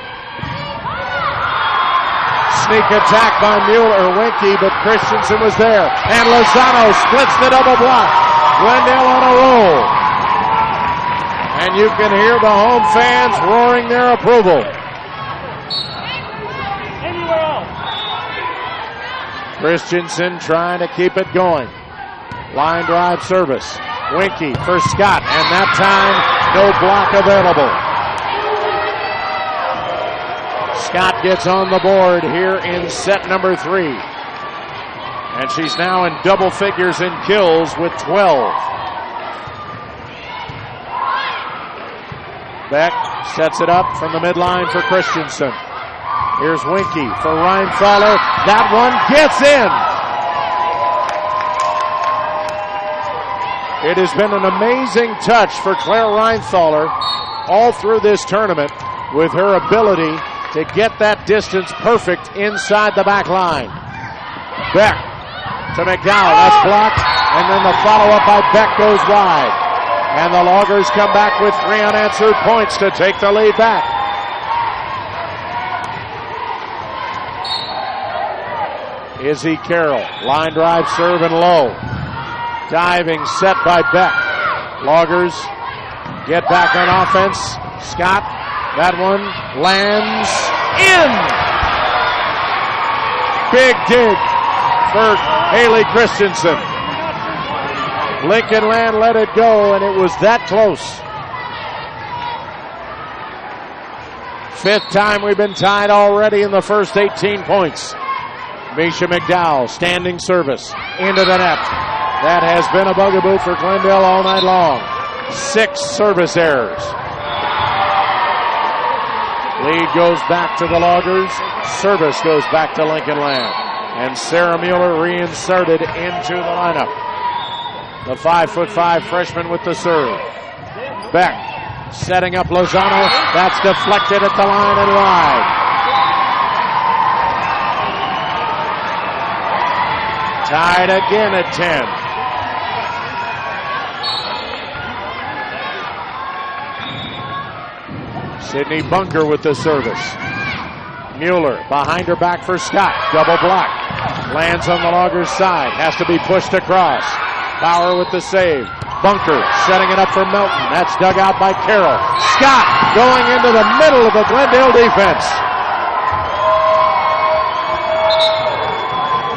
Sneak attack by Winky, but Christensen was there. And Lozano splits the double block. Glendale on a roll. And you can hear the home fans roaring their approval. Christensen trying to keep it going. Line drive service. Winky for Scott, and that time no block available. Scott gets on the board here in set number 3. And she's now in double figures in kills with 12. Beck sets it up from the midline for Christensen. Here's Winky for Rheinfeller. That one gets in. It has been an amazing touch for Claire Rheinfeller all through this tournament, with her ability to get that distance perfect inside the back line. Beck to McDowell. That's blocked. And then the follow-up by Beck goes wide. And the Loggers come back with 3 unanswered points to take the lead back. Izzy Carroll. Line drive, serve, and low. Diving set by Beck. Loggers get back on offense. Scott, that one lands in. Big dig for Haley Christensen. Lincoln Land let it go, and it was that close. 5th time we've been tied already in the first 18 points. Misha McDowell, standing service into the net. That has been a bugaboo for Glendale all night long. 6 service errors. Lead goes back to the Loggers. Service goes back to Lincoln Land. And Sarah Mueller reinserted into the lineup. The 5'5" freshman with the serve. Beck setting up Lozano. That's deflected at the line and wide. Tied again at 10. Sydney Bunker with the service. Mueller behind her back for Scott. Double block. Lands on the Loggers' side. Has to be pushed across. Bauer with the save. Bunker setting it up for Melton. That's dug out by Carroll. Scott going into the middle of the Glendale defense.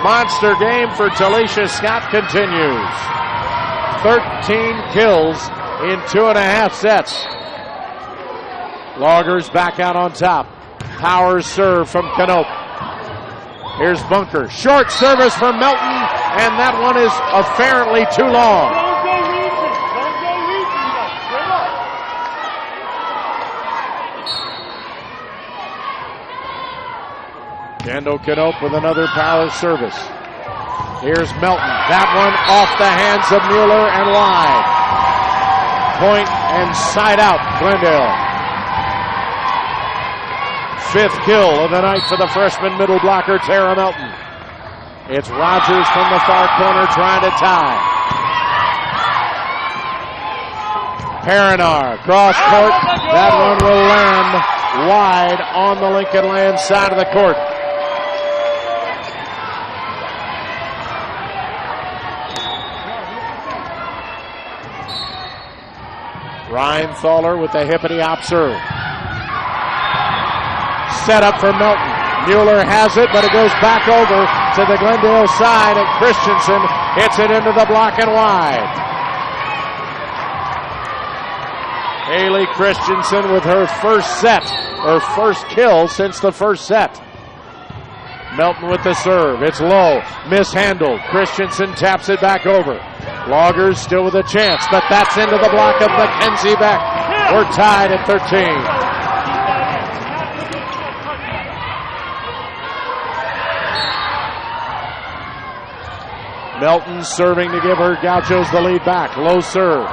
Monster game for Talisha Scott continues. 13 kills in 2.5 sets. Loggers back out on top. Powers serve from Canope. Here's Bunker. Short service from Melton, and that one is apparently too long. Kendall Canope with another power service. Here's Melton. That one off the hands of Mueller and wide. Point and side out, Glendale. fifth kill of the night for the freshman middle blocker, Tara Melton. It's Rogers from the far corner trying to tie. Perinar, cross court. That one will land wide on the Lincoln Land side of the court. Reinthaler with the hippity-hop serve. Set up for Melton. Mueller has it, but it goes back over to the Glendale side, and Christensen hits it into the block and wide. Haley Christensen with her first kill since the first set. Melton with the serve. It's low, mishandled. Christensen taps it back over. Loggers still with a chance, but that's into the block of Mackenzie Beck. We're tied at 13. Melton serving to give her Gauchos the lead back. Low serve.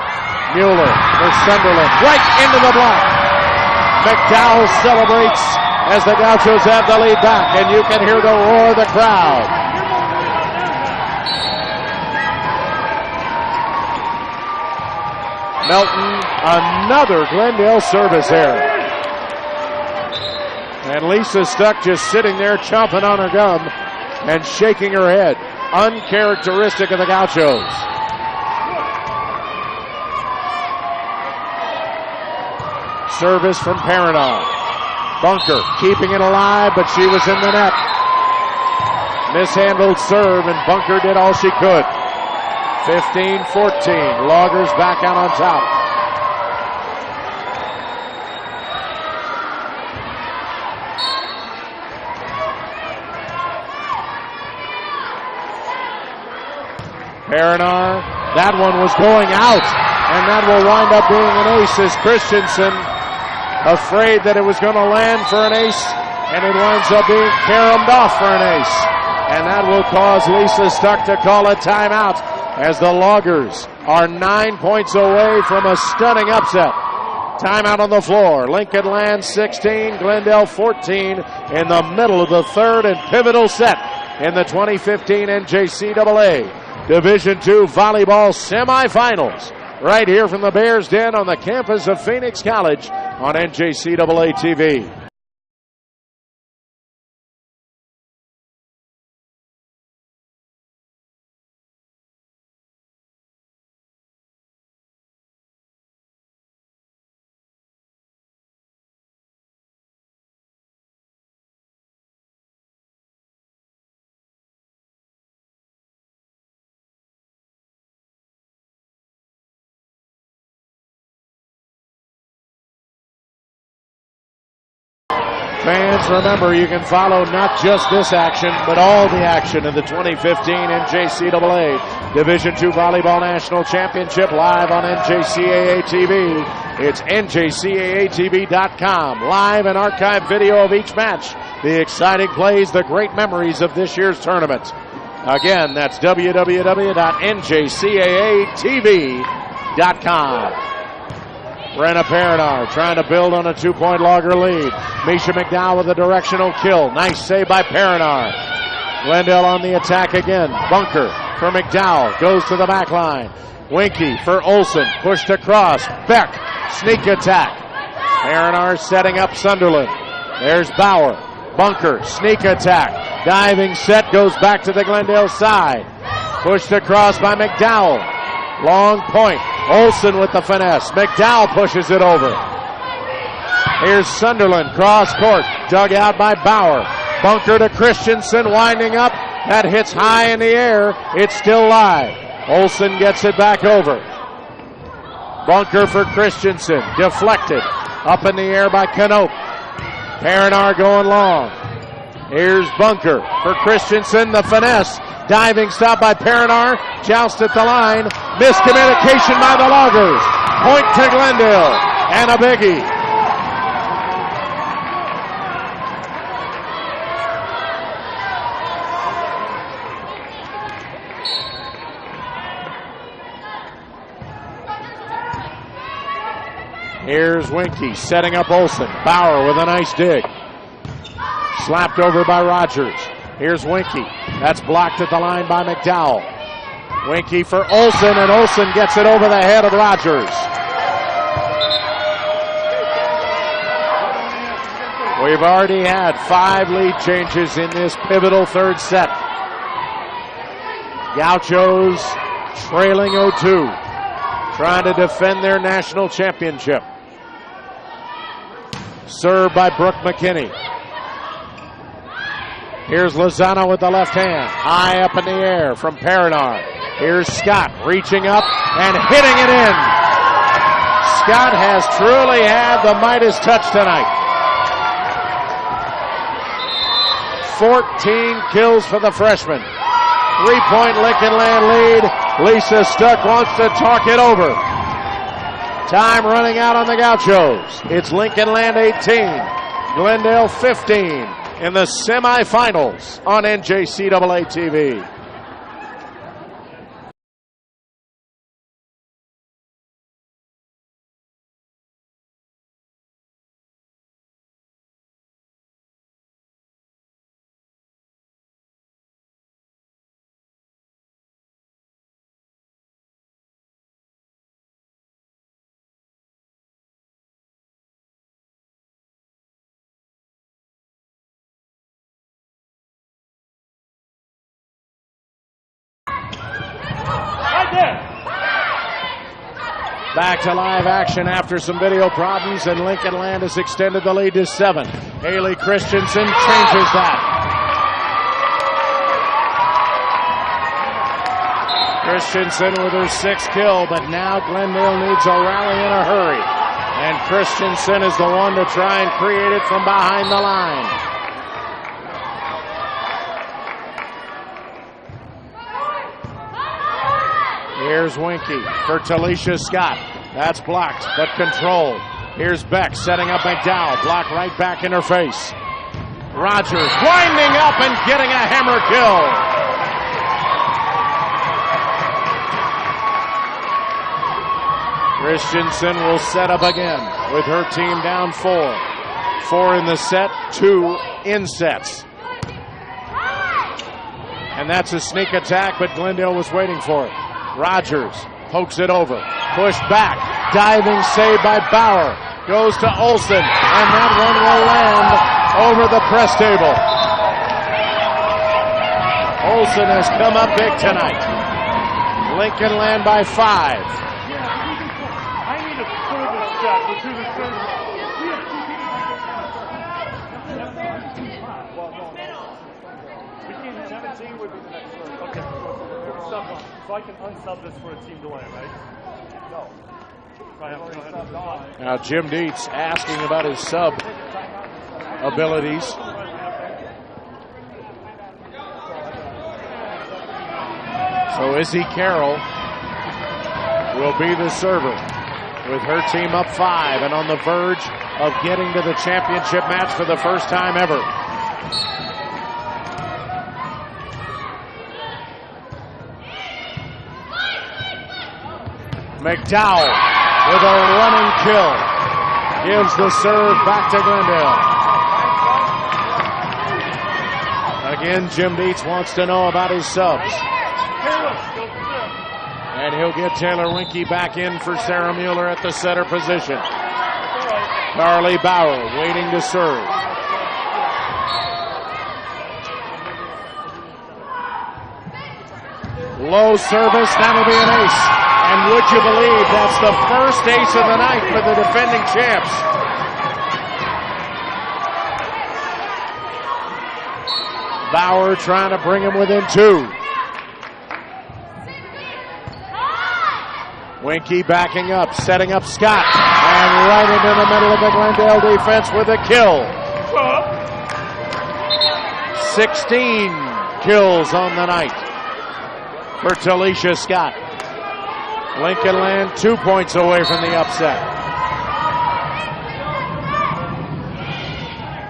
Mueller for Sunderland. Right into the block. McDowell celebrates as the Gauchos have the lead back, and you can hear the roar of the crowd. Melton, another Glendale service error. And Lisa Stuck just sitting there chomping on her gum and shaking her head. Uncharacteristic of the Gauchos. Service from Perinar. Bunker keeping it alive, but she was in the net. Mishandled serve, and Bunker did all she could. 15-14. Loggers back out on top. Perinar, that one was going out, and that will wind up being an ace as Christensen, afraid that it was going to land for an ace, and it winds up being caromed off for an ace. And that will cause Lisa Stuck to call a timeout as the Loggers are 9 points away from a stunning upset. Timeout on the floor. Lincoln Land 16, Glendale 14 in the middle of the third and pivotal set in the 2015 NJCAA Division II Volleyball Semifinals. Right here from the Bears Den on the campus of Phoenix College on NJCAA TV. Fans, remember, you can follow not just this action, but all the action in the 2015 NJCAA Division II Volleyball National Championship live on NJCAA TV. It's NJCAATV.com. Live and archived video of each match. The exciting plays, the great memories of this year's tournament. Again, that's www.njcaatv.com. Brenna Perinar trying to build on a 2-point Logger lead. Misha McDowell with a directional kill. Nice save by Perinar. Glendale on the attack again. Bunker for McDowell. Goes to the back line. Winky for Olsen. Pushed across. Beck. Sneak attack. Perinar setting up Sunderland. There's Bauer. Bunker. Sneak attack. Diving set. Goes back to the Glendale side. Pushed across by McDowell. Long point. Olsen with the finesse. McDowell pushes it over. Here's Sunderland. Cross court. Dug out by Bauer. Bunker to Christensen. Winding up. That hits high in the air. It's still live. Olsen gets it back over. Bunker for Christensen. Deflected. Up in the air by Knope. Perinar going long. Here's Bunker for Christensen. The finesse. Diving stop by Perinar. Joust at the line. Miscommunication by the Loggers. Point to Glendale. And a biggie. Here's Winky setting up Olsen. Bauer with a nice dig. Slapped over by Rogers. Here's Winky. That's blocked at the line by McDowell. Winky for Olsen, and Olsen gets it over the head of Rogers. We've already had 5 lead changes in this pivotal third set. Gauchos trailing 0-2, trying to defend their national championship. Served by Brooke McKinney. Here's Lozano with the left hand, high up in the air from Perinar. Here's Scott reaching up and hitting it in. Scott has truly had the Midas touch tonight. 14 kills for the freshman. 3-point Lincoln Land lead. Lisa Stuck wants to talk it over. Time running out on the Gauchos. It's Lincoln Land 18, Glendale 15 in the semifinals on NJCAA TV. Back to live action after some video problems, and Lincoln Land has extended the lead to 7. Haley Christensen changes that. Christensen with her 6th kill, but now Glendale needs a rally in a hurry. And Christensen is the one to try and create it from behind the line. Here's Winky for Talisha Scott. That's blocked, but controlled. Here's Beck setting up McDowell. Blocked right back in her face. Rogers winding up and getting a hammer kill. Christensen will set up again with her team down 4. 4 in the set, 2 in sets. And that's a sneak attack, but Glendale was waiting for it. Rogers pokes it over, pushed back, diving save by Bauer, goes to Olsen, and that one will land over the press table. Olsen has come up big tonight. Lincoln Land by 5. I need a service shot to the service. We can't 17 would be the next service. Okay. So I can unsub this for a team to win, right? No. Now Jim Dietz asking about his sub abilities. So Izzy Carroll will be the server with her team up 5 and on the verge of getting to the championship match for the first time ever. McDowell with a running kill gives the serve back to Glendale. Again, Jim Dietz wants to know about his subs. And he'll get Taylor Winky back in for Sarah Mueller at the setter position. Carly Bauer waiting to serve. Low service, that'll be an ace. And would you believe that's the first ace of the night for the defending champs. Bauer trying to bring him within 2. Winky backing up, setting up Scott, and right into the middle of the Glendale defense with a kill. 16 kills on the night for Talisha Scott. Lincoln Land 2 points away from the upset.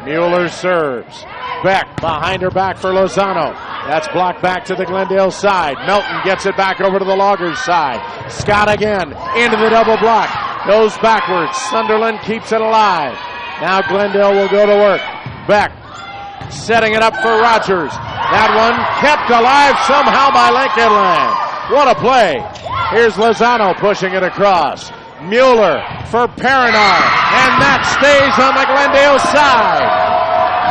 Mueller serves. Beck behind her back for Lozano. That's blocked back to the Glendale side. Melton gets it back over to the Loggers side. Scott again into the double block. Goes backwards. Sunderland keeps it alive. Now Glendale will go to work. Beck setting it up for Rogers. That one kept alive somehow by Lincoln Land. What a play. Here's Lozano pushing it across. Mueller for Perinar, and that stays on the Glendale side.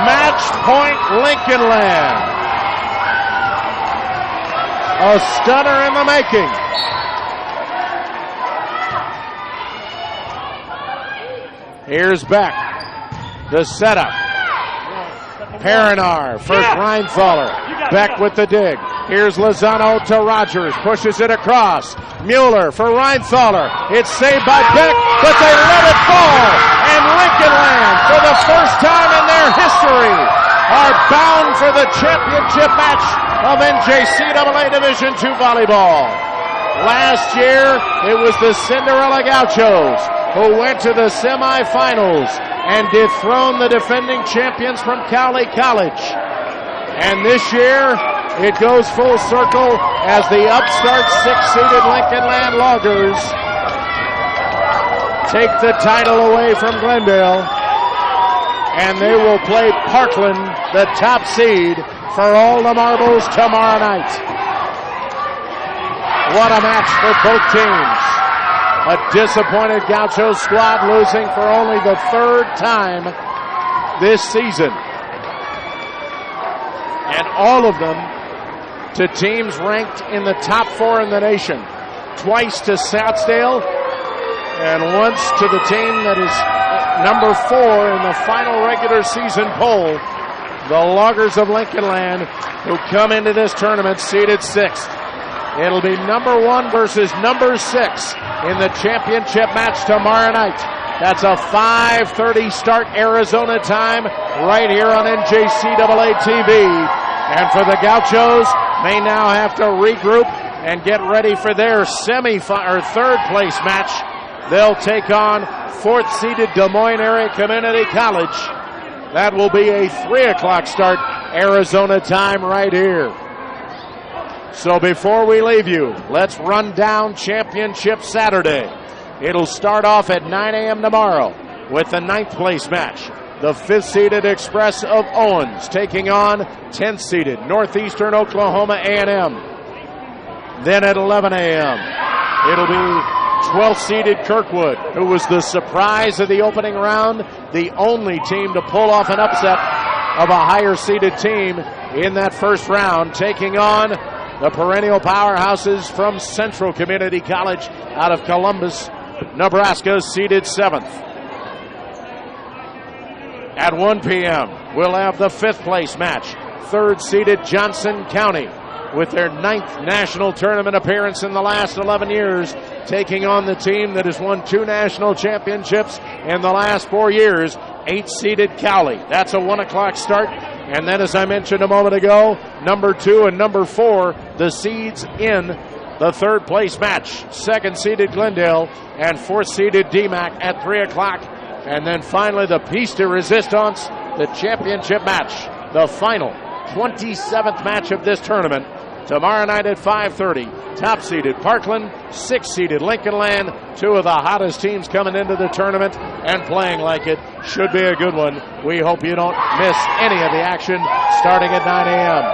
Match point Lincoln Land. A stunner in the making. Here's Beck. The setup. Perinar for Reinthaler. Beck with the dig. Here's Lozano to Rogers. Pushes it across. Mueller for Reinthaler. It's saved by Beck, but they let it fall. And Lincoln Land, for the first time in their history, are bound for the championship match of NJCAA Division II volleyball. Last year, it was the Cinderella Gauchos who went to the semifinals and dethroned the defending champions from Cowley College. And this year, it goes full circle as the upstart six-seeded Lincoln Land Loggers take the title away from Glendale, and they will play Parkland, the top seed, for all the marbles tomorrow night. What a match for both teams. A disappointed Gaucho squad losing for only the third time this season. And all of them to teams ranked in the top 4 in the nation. Twice to Southdale, and once to the team that is number 4 in the final regular season poll, the Loggers of Lincoln Land, who come into this tournament seeded 6th. It'll be number 1 versus number 6 in the championship match tomorrow night. That's a 5:30 start Arizona time right here on NJCAA TV. And for the Gauchos, they now have to regroup and get ready for their semifinal or third place match. They'll take on 4th seeded Des Moines Area Community College. That will be a 3 o'clock start Arizona time right here. So before we leave you, let's run down Championship Saturday. It'll start off at 9 a.m. tomorrow with the 9th place match. The 5th seeded Express of Owens taking on 10th seeded Northeastern Oklahoma A&M. Then at 11 a.m., it'll be 12th seeded Kirkwood, who was the surprise of the opening round, the only team to pull off an upset of a higher seeded team in that first round, taking on the perennial powerhouses from Central Community College out of Columbus, Nebraska, seeded 7th. At 1 p.m., we'll have the 5th place match. 3rd seeded Johnson County, with their 9th national tournament appearance in the last 11 years, taking on the team that has won 2 national championships in the last 4 years, 8th seeded Cowley. That's a 1 o'clock start. And then, as I mentioned a moment ago, number 2 and number 4, the seeds in the 3rd place match. 2nd seeded Glendale and 4th seeded DMAC at 3 o'clock. And then finally the piece de resistance, the championship match, the final 27th match of this tournament, tomorrow night at 5:30. Top seeded Parkland, 6th seeded Lincoln Land, 2 of the hottest teams coming into the tournament and playing like it. Should be a good one. We hope you don't miss any of the action starting at 9 a.m.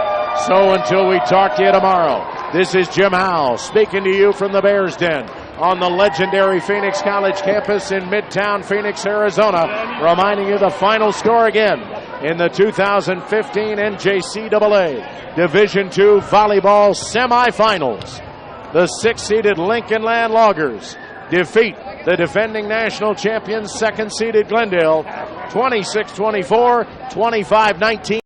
So until we talk to you tomorrow, this is Jim Howell speaking to you from the Bears Den on the legendary Phoenix College campus in Midtown Phoenix, Arizona, reminding you the final score again in the 2015 NJCAA Division II volleyball semifinals. The 6th-seeded Lincoln Land Loggers defeat the defending national champions, 2nd-seeded Glendale, 26-24, 25-19.